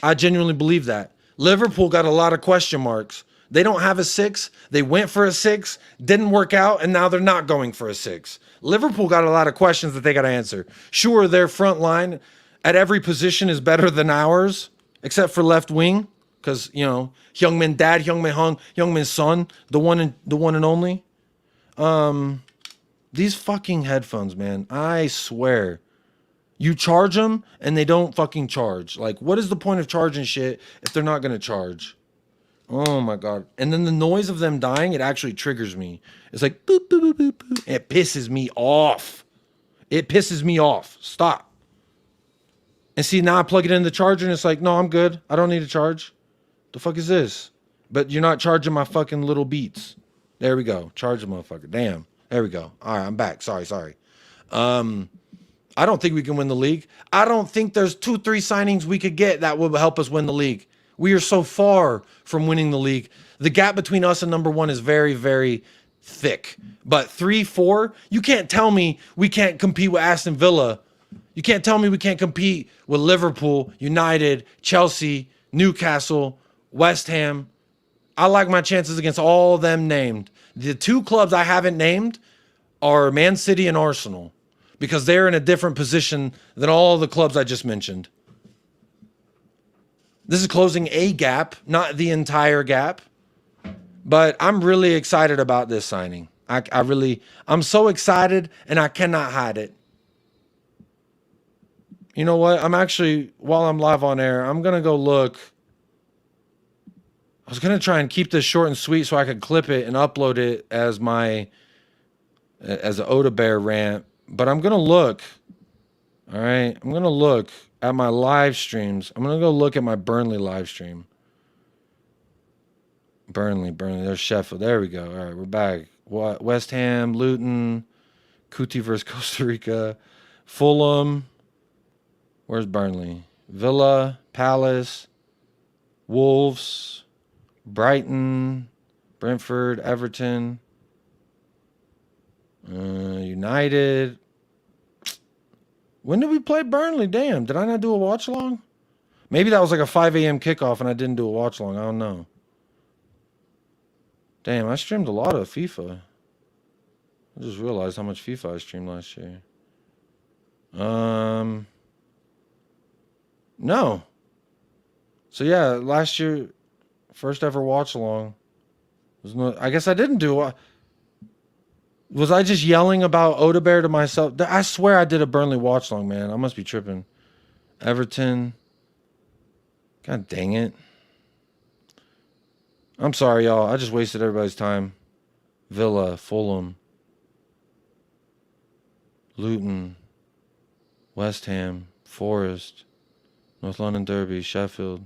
I genuinely believe that. Liverpool got a lot of question marks. They don't have a 6. They went for a 6, didn't work out, and now they're not going for a 6. Liverpool got a lot of questions that they got to answer. Sure, their front line at every position is better than ours, except for left wing, because, you know, Heung-min dad, Heung-min Hung, Heung-min son, the one and only. These fucking headphones, man, I swear. You charge them, and they don't fucking charge. Like, what is the point of charging shit if they're not going to charge? Oh my God. And then the noise of them dying, it actually triggers me. It's like boop, boop, boop, boop, boop. It pisses me off. It pisses me off. Stop. And see, now I plug it in the charger and it's like, no, I'm good. I don't need to charge. The fuck is this? But you're not charging my fucking little beats. There we go. Charge the motherfucker. Damn. There we go. All right, I'm back. Sorry. I don't think we can win the league. I don't think there's 2-3 signings we could get that will help us win the league. We are so far from winning the league. The gap between us and number 1 is very, very thick. But 3-4, you can't tell me we can't compete with Aston Villa. You can't tell me we can't compete with Liverpool, United, Chelsea, Newcastle, West Ham. I like my chances against all of them named. The 2 clubs I haven't named are Man City and Arsenal because they're in a different position than all the clubs I just mentioned. This is closing a gap, not the entire gap. But I'm really excited about this signing. I'm so excited and I cannot hide it. You know what? While I'm live on air, I'm going to go look. I was going to try and keep this short and sweet so I could clip it and upload it as an Odobert rant. But I'm going to look. All right. I'm going to look at my live streams. I'm going to go look at my Burnley live stream. Burnley. There's Sheffield. There we go. All right, we're back. West Ham, Luton, Cuti versus Costa Rica, Fulham. Where's Burnley? Villa, Palace, Wolves, Brighton, Brentford, Everton, United. When did we play Burnley? Damn, did I not do a watch along? Maybe that was like a 5 a.m. kickoff and I didn't do a watch along. I don't know. Damn, I streamed a lot of FIFA. I just realized how much FIFA I streamed last year. No. So yeah, last year, first ever watch along. I guess I didn't do it. Was I just yelling about Odobert to myself? I swear I did a Burnley watch long, man. I must be tripping. Everton. God dang it. I'm sorry, y'all. I just wasted everybody's time. Villa, Fulham, Luton, West Ham, Forest, North London Derby, Sheffield.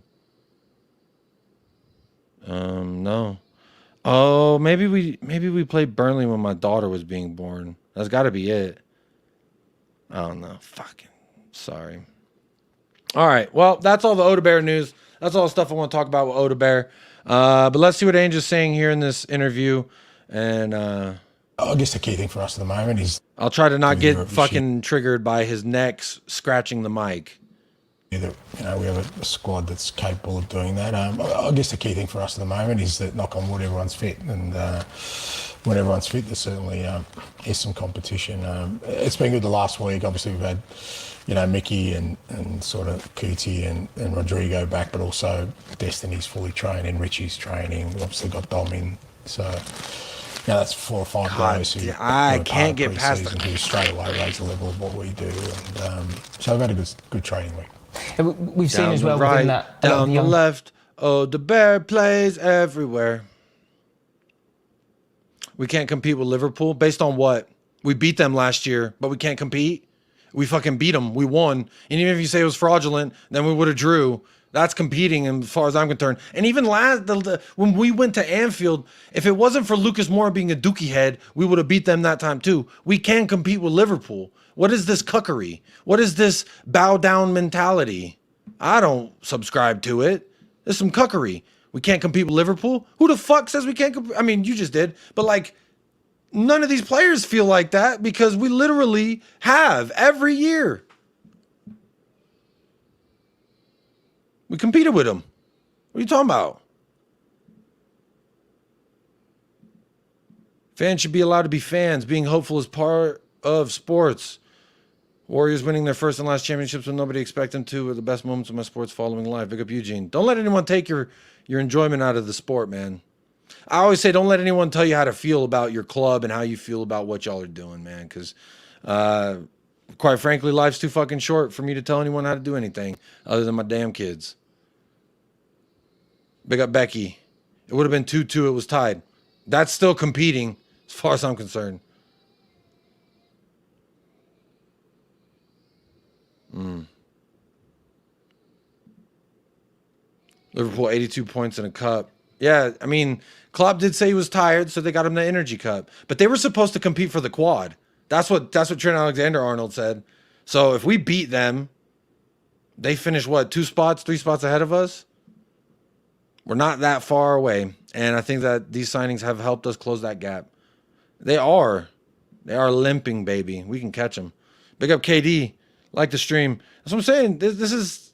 No. Oh, maybe we played Burnley when my daughter was being born. That's got to be it. I don't know. Fucking sorry. All right. Well, that's all the Odobert news. That's all the stuff I want to talk about with Odobert. But let's see what Angel's saying here in this interview. And I guess the key thing for us at the moment is I'll try to not get fucking triggered by his neck scratching the mic. We have a squad that's capable of doing that. I guess the key thing for us at the moment is that, knock on wood, everyone's fit, and when everyone's fit, there certainly is some competition. It's been good the last week. Obviously, we've had Mickey and sort of Cuti and Rodrigo back, but also Destiny's fully trained and Richie's training. We've obviously got Dom So, that's 4 or 5 guys who I can't get past that. Who straight away raise the level of what we do, and so I've had a good training week. We've seen as well right, within that. Down the left, Odobert plays everywhere. We can't compete with Liverpool based on what? We beat them last year, but we can't compete. We fucking beat them. We won. And even if you say it was fraudulent, then we would have drew. That's competing as far as I'm concerned. And even when we went to Anfield, if it wasn't for Lucas Moura being a dookie head, we would have beat them that time too. We can compete with Liverpool. What is this cuckery? What is this bow down mentality? I don't subscribe to it. There's some cuckery. We can't compete with Liverpool? Who the fuck says we can't compete? I mean, you just did. But like, none of these players feel like that because we literally have every year. We competed with them. What are you talking about? Fans should be allowed to be fans. Being hopeful is part of sports. Warriors winning their first and last championships when nobody expected them to are the best moments of my sports following life. Big up Eugene. Don't let anyone take your enjoyment out of the sport, man. I always say don't let anyone tell you how to feel about your club and how you feel about what y'all are doing, man. Because quite frankly, life's too fucking short for me to tell anyone how to do anything other than my damn kids. Big up Becky. It would have been 2-2. It was tied. That's still competing as far as I'm concerned. Liverpool 82 points in a cup. Yeah, I mean, Klopp did say he was tired, so they got him the energy cup. But they were supposed to compete for the quad. That's what Trent Alexander-Arnold said. So if we beat them, they finish what, 3 spots ahead of us? We're not that far away. And I think that these signings have helped us close that gap. They are limping, baby. We can catch them. Big up KD. Like the stream. That's what I'm saying. This is...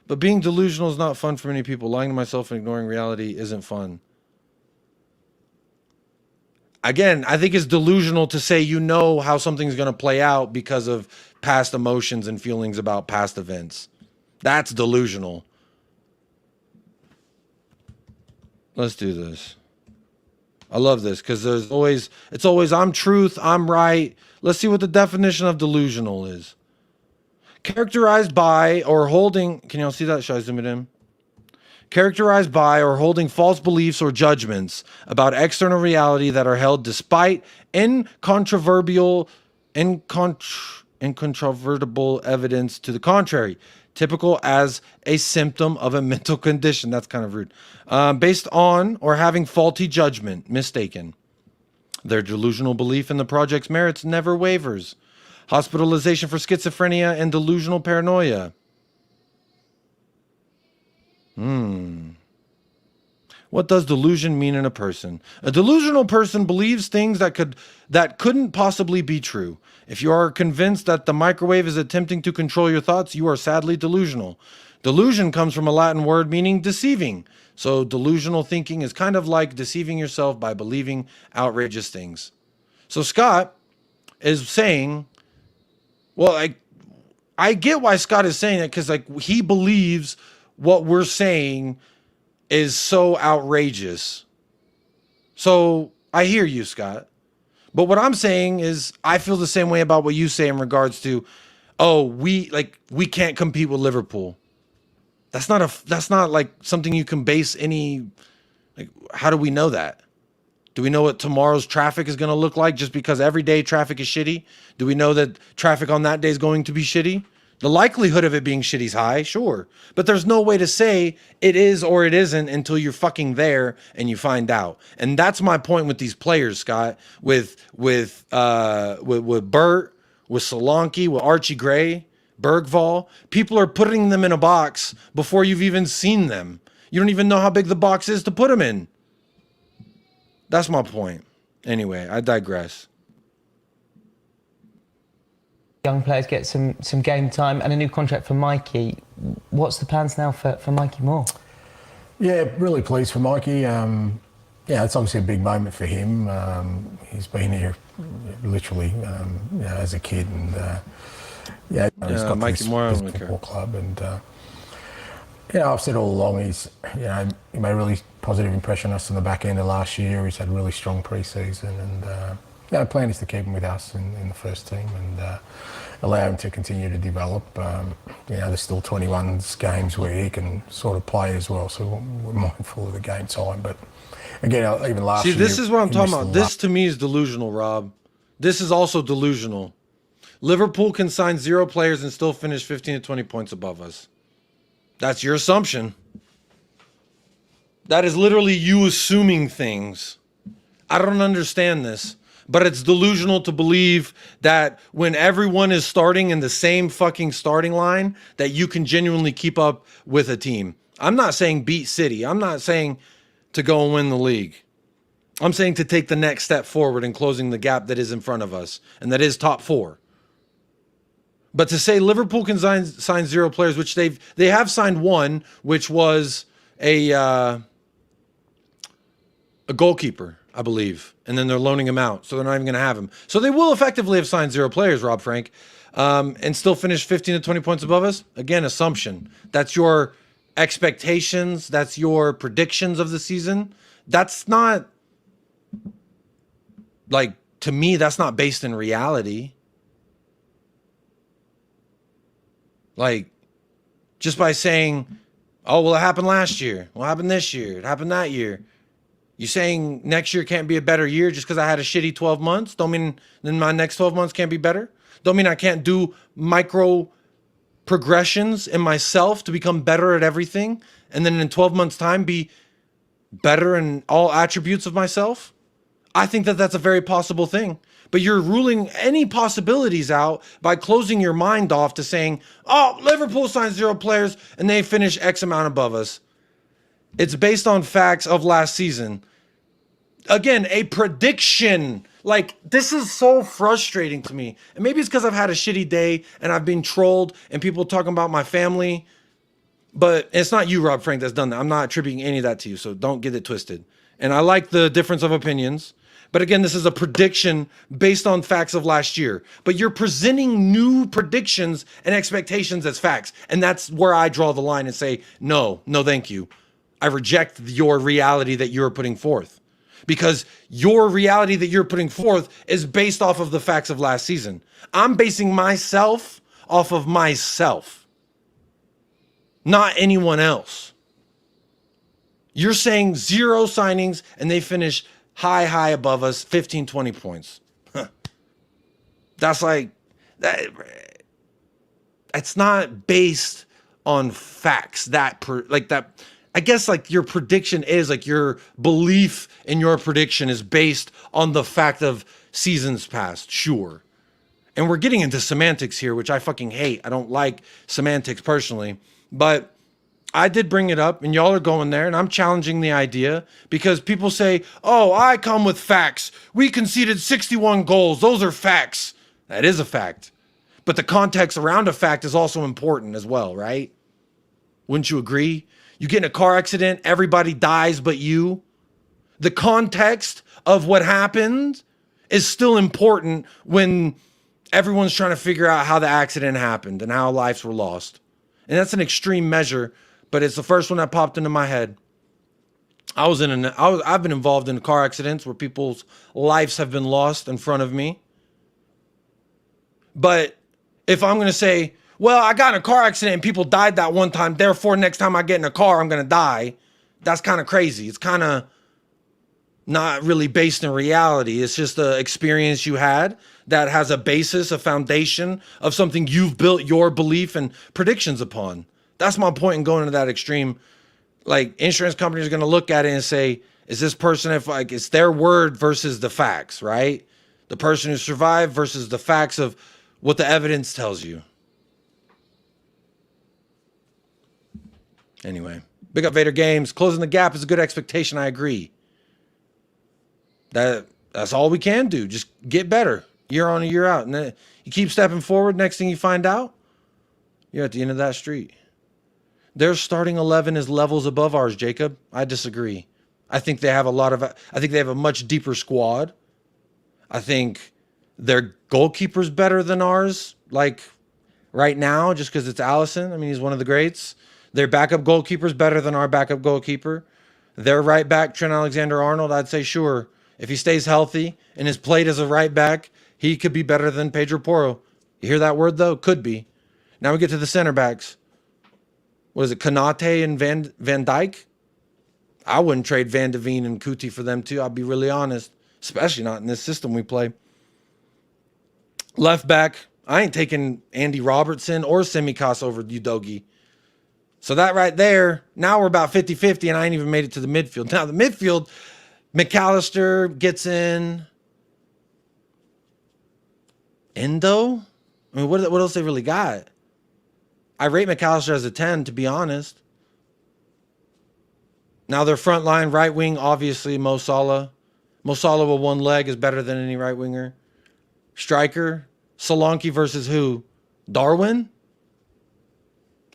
But being delusional is not fun for many people. Lying to myself and ignoring reality isn't fun. Again, I think it's delusional to say you know how something's going to play out because of past emotions and feelings about past events. That's delusional. Let's do this. I love this because it's always I'm truth, I'm right. Let's see what the definition of delusional is. Characterized by or holding, can y'all see that? Should I zoom it in? Characterized by or holding false beliefs or judgments about external reality that are held despite incontrovertible evidence to the contrary, typical as a symptom of a mental condition. That's kind of rude. Based on or having faulty judgment, mistaken. Their delusional belief in the project's merits never wavers. Hospitalization for schizophrenia and delusional paranoia. What does delusion mean in a person? A delusional person believes things that couldn't possibly be true. If you are convinced that the microwave is attempting to control your thoughts, you are sadly delusional. Delusion comes from a Latin word meaning deceiving. So delusional thinking is kind of like deceiving yourself by believing outrageous things. So Scott is saying, well, I get why Scott is saying that because he believes what we're saying is so outrageous. So I hear you, Scott. But what I'm saying is I feel the same way about what you say in regards to, we can't compete with Liverpool. That's not like something you can base any, how do we know that? Do we know what tomorrow's traffic is going to look like just because every day traffic is shitty? Do we know that traffic on that day is going to be shitty? The likelihood of it being shitty is high, sure. But there's no way to say it is or it isn't until you're fucking there and you find out. And that's my point with these players, Scott. With Bert, with Solanke, with Archie Gray, Bergvall. People are putting them in a box before you've even seen them. You don't even know how big the box is to put them in. That's my point. Anyway, I digress. Young players get some game time and a new contract for Mikey. What's the plans now for Mikey Moore? Yeah, really pleased for Mikey. It's obviously a big moment for him. He's been here literally as a kid, and he's got Mikey this Moore football club, and Yeah, I've said all along he made a really positive impression on us in the back end of last year. He's had a really strong pre-season, and the plan is to keep him with us in the first team and allow him to continue to develop. There's still 21 games where he can sort of play as well, so we're mindful of the game time. But again, even last year... See, this is what I'm talking about. This, to me, is delusional, Rob. This is also delusional. Liverpool can sign 0 players and still finish 15 to 20 points above us. That's your assumption. That is literally you assuming things. I don't understand this, but it's delusional to believe that when everyone is starting in the same fucking starting line, that you can genuinely keep up with a team. I'm not saying beat City. I'm not saying to go and win the league. I'm saying to take the next step forward in closing the gap that is in front of us, and that is top 4. But to say Liverpool can sign 0 players, which they have signed 1, which was a goalkeeper, I believe, and then they're loaning him out, so they're not even going to have him. So they will effectively have signed 0 players, Rob Frank, and still finish 15 to 20 points above us. Again, assumption. That's your expectations. That's your predictions of the season. That's not, like, to me, that's not based in reality. Like, just by saying, oh, well, it happened last year. Well, it happened this year. It happened that year. You saying next year can't be a better year just because I had a shitty 12 months? Don't mean then my next 12 months can't be better? Don't mean I can't do micro progressions in myself to become better at everything and then in 12 months' time be better in all attributes of myself? I think that that's a very possible thing. But you're ruling any possibilities out by closing your mind off to saying, oh, Liverpool signed 0 players and they finish X amount above us. It's based on facts of last season. Again, a prediction. Like, this is so frustrating to me. And maybe it's because I've had a shitty day and I've been trolled and people talking about my family. But it's not you, Rob Frank, that's done that. I'm not attributing any of that to you, so don't get it twisted. And I like the difference of opinions. But again, this is a prediction based on facts of last year. But you're presenting new predictions and expectations as facts. And that's where I draw the line and say, no, thank you. I reject your reality that you're putting forth. Because your reality that you're putting forth is based off of the facts of last season. I'm basing myself off of myself, not anyone else. You're saying 0 signings and they finish high above us, 15, 20 points. That's like, it's not based on facts. I guess like your prediction is like your belief in your prediction is based on the fact of seasons past, sure. And we're getting into semantics here, which I fucking hate. I don't like semantics personally, but I did bring it up and y'all are going there and I'm challenging the idea because people say, oh, I come with facts. We conceded 61 goals. Those are facts. That is a fact. But the context around a fact is also important as well, right? Wouldn't you agree? You get in a car accident, everybody dies but you. The context of what happened is still important when everyone's trying to figure out how the accident happened and how lives were lost. And that's an extreme measure, but it's the first one that popped into my head. I've been involved in car accidents where people's lives have been lost in front of me. But if I'm going to say, well, I got in a car accident and people died that one time, therefore next time I get in a car, I'm going to die. That's kind of crazy. It's kind of not really based in reality. It's just an experience you had that has a basis, a foundation of something you've built your belief and predictions upon. That's my point in going to that extreme. Like, insurance companies are going to look at it and say, is this person, if like it's their word versus the facts, right? The person who survived versus the facts of what the evidence tells you. Anyway, big up Vader Games. Closing the gap is a good expectation. I agree. That's all we can do. Just get better year on and year out. And then you keep stepping forward. Next thing you find out, you're at the end of that street. Their starting 11 is levels above ours, Jacob. I disagree. I think they have a much deeper squad. I think their goalkeeper's better than ours, like right now, just because it's Allison. I mean, he's one of the greats. Their backup goalkeeper's better than our backup goalkeeper. Their right back, Trent Alexander-Arnold, I'd say sure. If he stays healthy and is played as a right back, he could be better than Pedro Porro. You hear that word, though? Could be. Now we get to the center backs. What is it, Konate and Van Dijk? I wouldn't trade Van de Veen and Cuti for them, too. I'll be really honest. Especially not in this system we play. Left back, I ain't taking Andy Robertson or Tsimikas over Udogie. So that right there, now we're about 50-50, and I ain't even made it to the midfield. Now the midfield, McAllister gets in. Endo? I mean, what else they really got? I rate McAllister as a 10, to be honest. Now their front line, right wing, obviously Mo Salah. Mo Salah with one leg is better than any right winger. Striker, Solanke versus who? Darwin?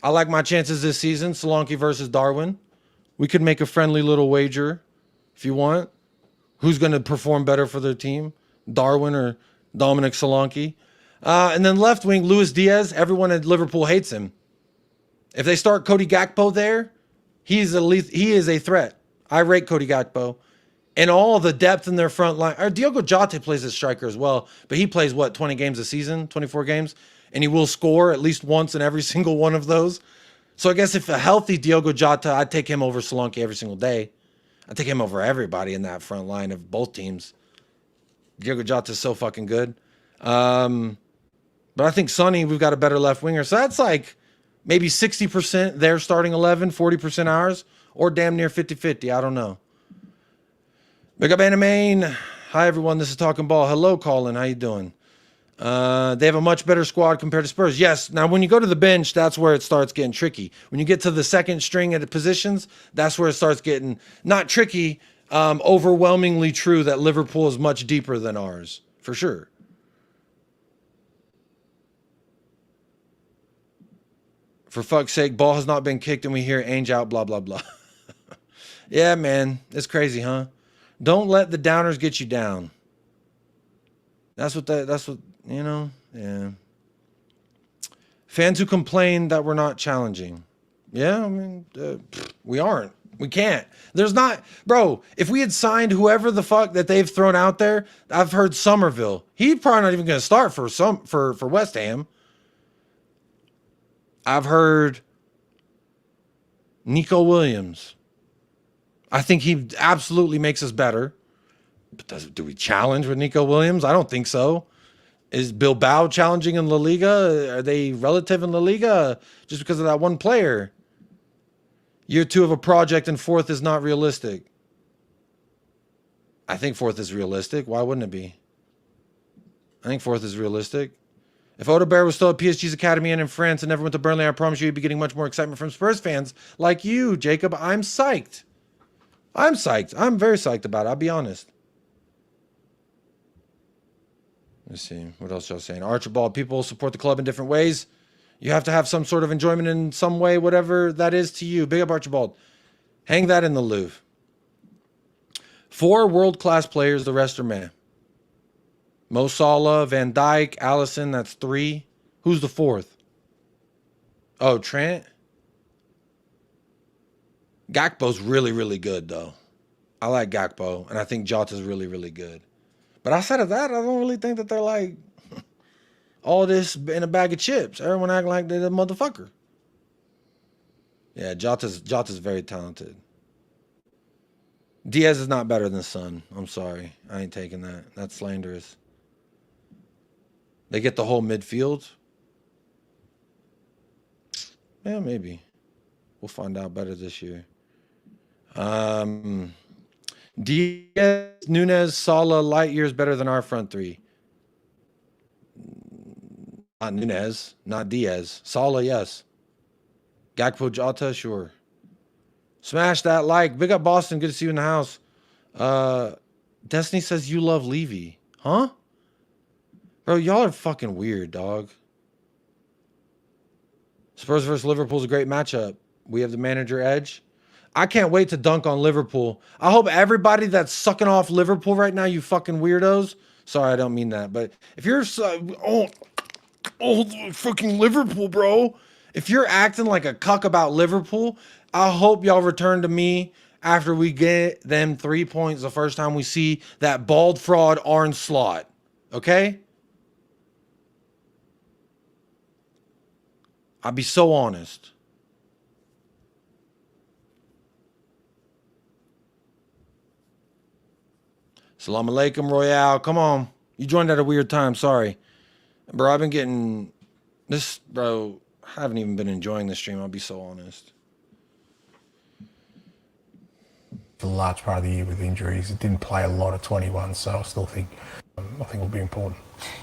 I like my chances this season. Solanke versus Darwin. We could make a friendly little wager if you want. Who's going to perform better for their team? Darwin or Dominic Solanke? And then left wing, Luis Diaz. Everyone at Liverpool hates him. If they start Cody Gakpo there, he is a threat. I rate Cody Gakpo. And all the depth in their front line. Or Diogo Jota plays as striker as well. But he plays, 20 games a season? 24 games? And he will score at least once in every single one of those. So I guess if a healthy Diogo Jota, I'd take him over Solanke every single day. I'd take him over everybody in that front line of both teams. Diogo Jota is so fucking good. But I think Sonny, we've got a better left winger. So that's like maybe 60% their starting 11, 40% ours, or damn near 50-50. I don't know. Big up Anime. Hi, everyone. This is Talking Ball. Hello, Colin. How you doing? They have a much better squad compared to Spurs. Yes. Now, when you go to the bench, that's where it starts getting tricky. When you get to the second string at the positions, that's where it starts getting not tricky, overwhelmingly true that Liverpool is much deeper than ours, for sure. For fuck's sake, ball has not been kicked and we hear Ainge out, blah, blah, blah. Yeah, man. It's crazy, huh? Don't let the downers get you down. That's what, you know, yeah. Fans who complain that we're not challenging. Yeah, I mean, we aren't. We can't. There's not, bro, if we had signed whoever the fuck that they've thrown out there, I've heard Somerville. He's probably not even going to start for West Ham. I've heard Nico Williams. I think he absolutely makes us better. But do we challenge with Nico Williams? I don't think so. Is Bilbao challenging in La Liga? Are they relative in La Liga just because of that one player? Year 2 of a project and 4th is not realistic. I think 4th is realistic. Why wouldn't it be? I think 4th is realistic. If Odobert was still at PSG's academy and in France and never went to Burnley, I promise you he'd be getting much more excitement from Spurs fans like you, Jacob. I'm psyched. I'm psyched. I'm very psyched about it. I'll be honest. Let's see. What else y'all saying? Archibald, people support the club in different ways. You have to have some sort of enjoyment in some way, whatever that is to you. Big up, Archibald. Hang that in the Louvre. 4 world-class players. The rest are meh. Mo Salah, Van Dijk, Alisson. That's 3. Who's the 4th? Oh, Trent. Gakpo's really, really good, though. I like Gakpo, and I think Jota's really, really good. But outside of that, I don't really think that they're like all this in a bag of chips. Everyone acting like they're a motherfucker. Yeah, Jota's very talented. Diaz is not better than Son. I'm sorry. I ain't taking that. That's slanderous. They get the whole midfield. Yeah, maybe. We'll find out better this year. Diaz, Nunez, Salah, light years better than our front 3. Not Nunez, not Diaz. Salah, yes. Gakpo, Jota, sure. Smash that like. Big up Boston. Good to see you in the house. Destiny says you love Levy. Huh? Bro, y'all are fucking weird, dog. Spurs versus Liverpool's a great matchup. We have the manager edge. I can't wait to dunk on Liverpool. I hope everybody that's sucking off Liverpool right now, you fucking weirdos. Sorry, I don't mean that. But if you're, fucking Liverpool, bro. If you're acting like a cuck about Liverpool, I hope y'all return to me after we get them 3 points the first time we see that bald fraud Arne Slot. Okay? I'll be so honest. Salam alaikum, Royale. Come on. You joined at a weird time. Sorry. Bro, I've been getting this, bro. I haven't even been enjoying the stream. I'll be so honest. For a large part of the year with injuries, it didn't play a lot of 21, so I still think will be important.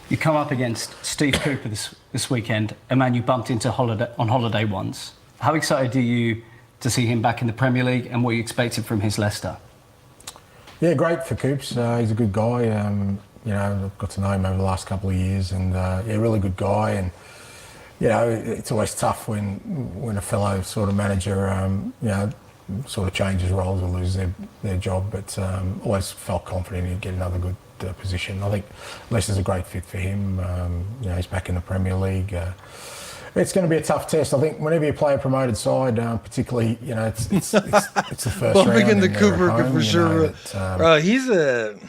You come up against Steve Cooper this weekend, a man you bumped into on holiday once. How excited are you to see him back in the Premier League, and what you expected from his Leicester? Yeah, great for Coops. He's a good guy. You know, I've got to know him over the last couple of years, and yeah, really good guy. And you know, it's always tough when a fellow sort of manager, you know, sort of changes roles or loses their job. But always felt confident he'd get another good position. I think Leicester's a great fit for him. You know, he's back in the Premier League. It's going to be a tough test. I think whenever you play a promoted side, particularly, you know, it's the first round. Bumping into and Cooper they're at home, for sure. Bro, he's that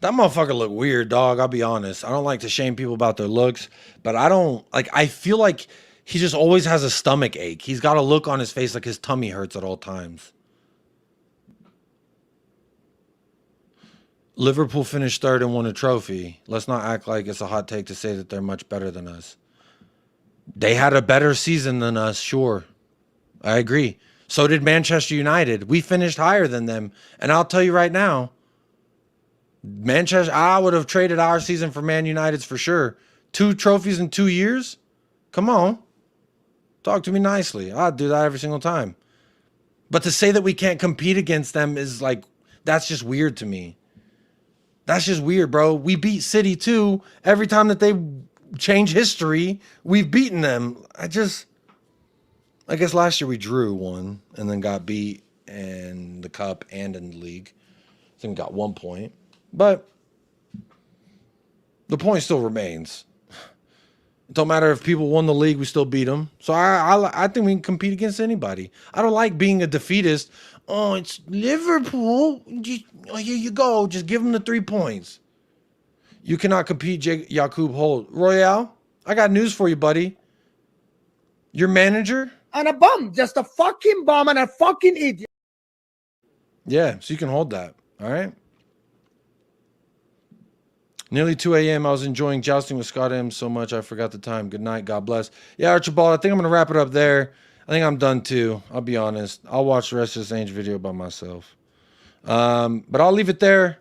motherfucker look weird, dog. I'll be honest. I don't like to shame people about their looks, but I feel like he just always has a stomach ache. He's got a look on his face like his tummy hurts at all times. Liverpool finished third and won a trophy. Let's not act like it's a hot take to say that they're much better than us. They had a better season than us, sure. I agree. So did Manchester United. We finished higher than them. And I'll tell you right now, Manchester, I would have traded our season for Man United's for sure. 2 trophies in 2 years? Come on. Talk to me nicely. I'd do that every single time. But to say that we can't compete against them is like, that's just weird to me. That's just weird, bro. We beat City too. Every time that they change history, we've beaten them. I guess last year we drew 1 and then got beat in the cup and in the league. I think we got 1 point. But the point still remains. It don't matter if people won the league, we still beat them. So I think we can compete against anybody. I don't like being a defeatist. Oh, it's Liverpool. Here you go. Just give them the 3 points. You cannot compete, Jakub Holt. Royale, I got news for you, buddy. Your manager? And a bum. Just a fucking bum and a fucking idiot. Yeah, so you can hold that. All right? Nearly 2 a.m. I was enjoying jousting with Scott M so much I forgot the time. Good night. God bless. Yeah, Archibald, I think I'm going to wrap it up there. I think I'm done too. I'll be honest. I'll watch the rest of this Ainge video by myself. But I'll leave it there.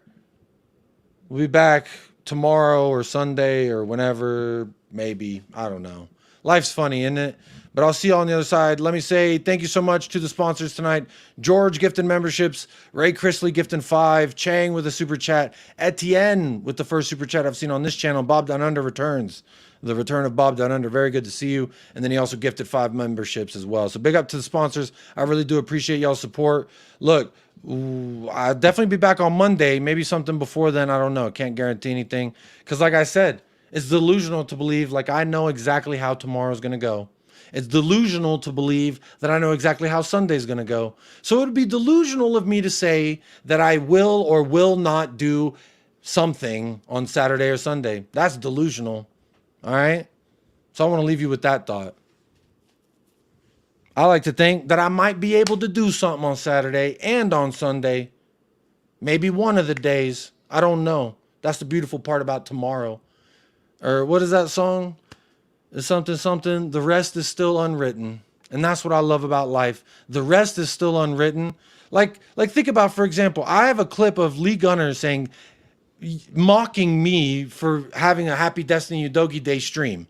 We'll be back tomorrow or Sunday or whenever. Maybe. I don't know. Life's funny, isn't it? But I'll see you on the other side. Let me say thank you so much to the sponsors tonight. George gifting memberships. Ray Chrisley gifting 5. Chang with a super chat. Etienne with the first super chat I've seen on this channel. Bob Down Under returns. The return of Bob Down Under. Very good to see you. And then he also gifted 5 memberships as well. So big up to the sponsors. I really do appreciate y'all's support. Look, I'll definitely be back on Monday. Maybe something before then. I don't know. Can't guarantee anything. Because like I said, it's delusional to believe like I know exactly how tomorrow's going to go. It's delusional to believe that I know exactly how Sunday's going to go. So it would be delusional of me to say that I will or will not do something on Saturday or Sunday. That's delusional. All right? So I want to leave you with that thought. I like to think that I might be able to do something on Saturday and on Sunday. Maybe one of the days. I don't know. That's the beautiful part about tomorrow. Or what is that song? It's something, something. The rest is still unwritten. And that's what I love about life. The rest is still unwritten. Like think about, for example, I have a clip of Lee Gunner saying, mocking me for having a Happy Destiny Udogi Day stream.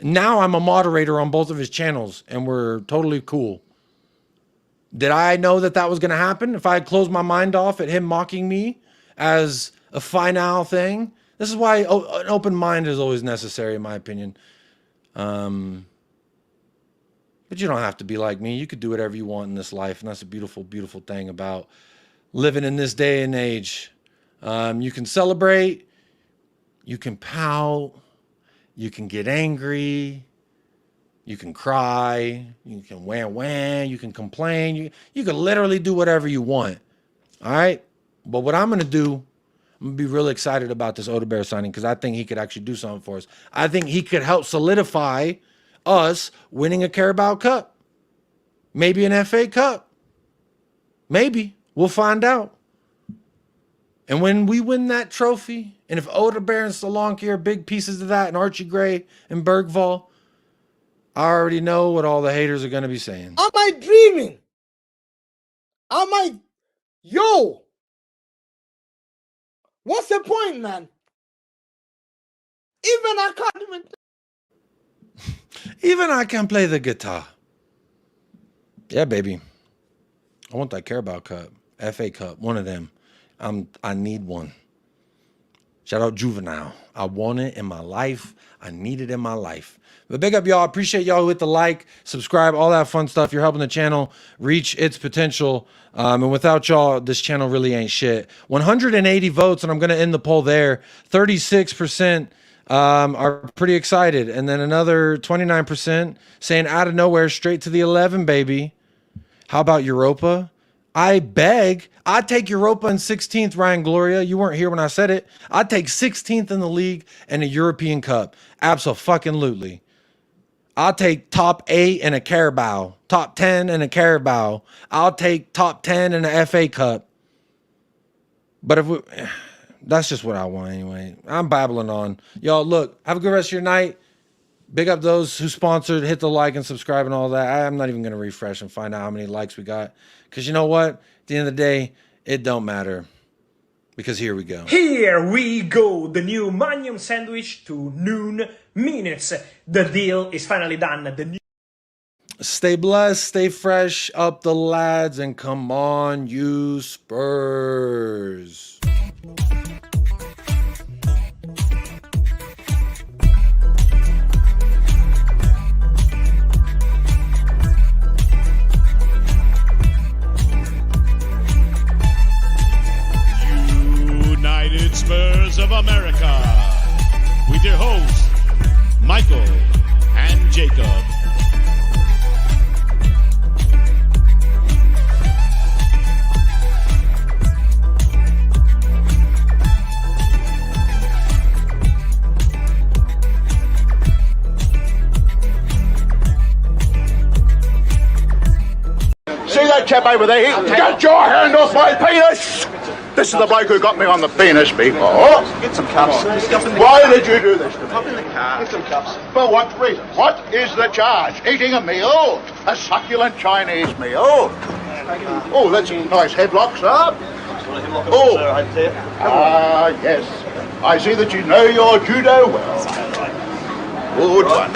Now I'm a moderator on both of his channels, and we're totally cool. Did I know that that was going to happen? If I had closed my mind off at him mocking me as a final thing? This is why an open mind is always necessary, in my opinion. But you don't have to be like me. You could do whatever you want in this life, and that's a beautiful, beautiful thing about living in this day and age. You can celebrate, you can pout, you can get angry, You can cry, you can wham, you can complain, you can literally do whatever you want. All right? But what I'm going to do, I'm going to be really excited about this Odobert signing because I think he could actually do something for us. I think he could help solidify us winning a Carabao Cup. Maybe an FA Cup. Maybe. We'll find out. And when we win that trophy, and if Odobert and Solanke are big pieces of that, and Archie Gray and Bergvall, I already know what all the haters are going to be saying. Am I dreaming? Yo! What's the point, man? Even I can't Even I can play the guitar. Yeah, baby. I want that Carabao Cup, FA Cup, one of them. I need one. Shout out Juvenile. I want it in my life. I need it in my life. But big up, y'all. Appreciate y'all who hit the like, subscribe, all that fun stuff. You're helping the channel reach its potential. And without y'all, this channel really ain't shit. 180 votes, and I'm going to end the poll there. 36% are pretty excited. And then another 29% saying out of nowhere, straight to the 11, baby. How about Europa? I beg. I'd take Europa in 16th, Ryan Gloria. You weren't here when I said it. I'd take 16th in the league and a European Cup. Absolutely. I'll take top 8 in a Carabao. Top 10 in a Carabao. I'll take top 10 in a FA Cup. But that's just what I want anyway. I'm babbling on. Y'all, look, have a good rest of your night. Big up those who sponsored. Hit the like and subscribe and all that. I'm not even going to refresh and find out how many likes we got. Because you know what? At the end of the day, it don't matter. Because here we go. Here we go. The new Magnum sandwich to noon minutes. The deal is finally done. Stay blessed, stay fresh, up the lads, and come on, you Spurs. United Spurs of America, with your hosts, Michael and Jacob. See that chap over there? Get your hand off my penis! This is the bloke who got me on the penis before. Get some cups. Why did you do this to me? Pop in the car. Get some cups. For what reason? What is the charge? Eating a meal? A succulent Chinese meal? Oh, that's a nice headlock, sir. Oh, yes. I see that you know your judo well. Good one.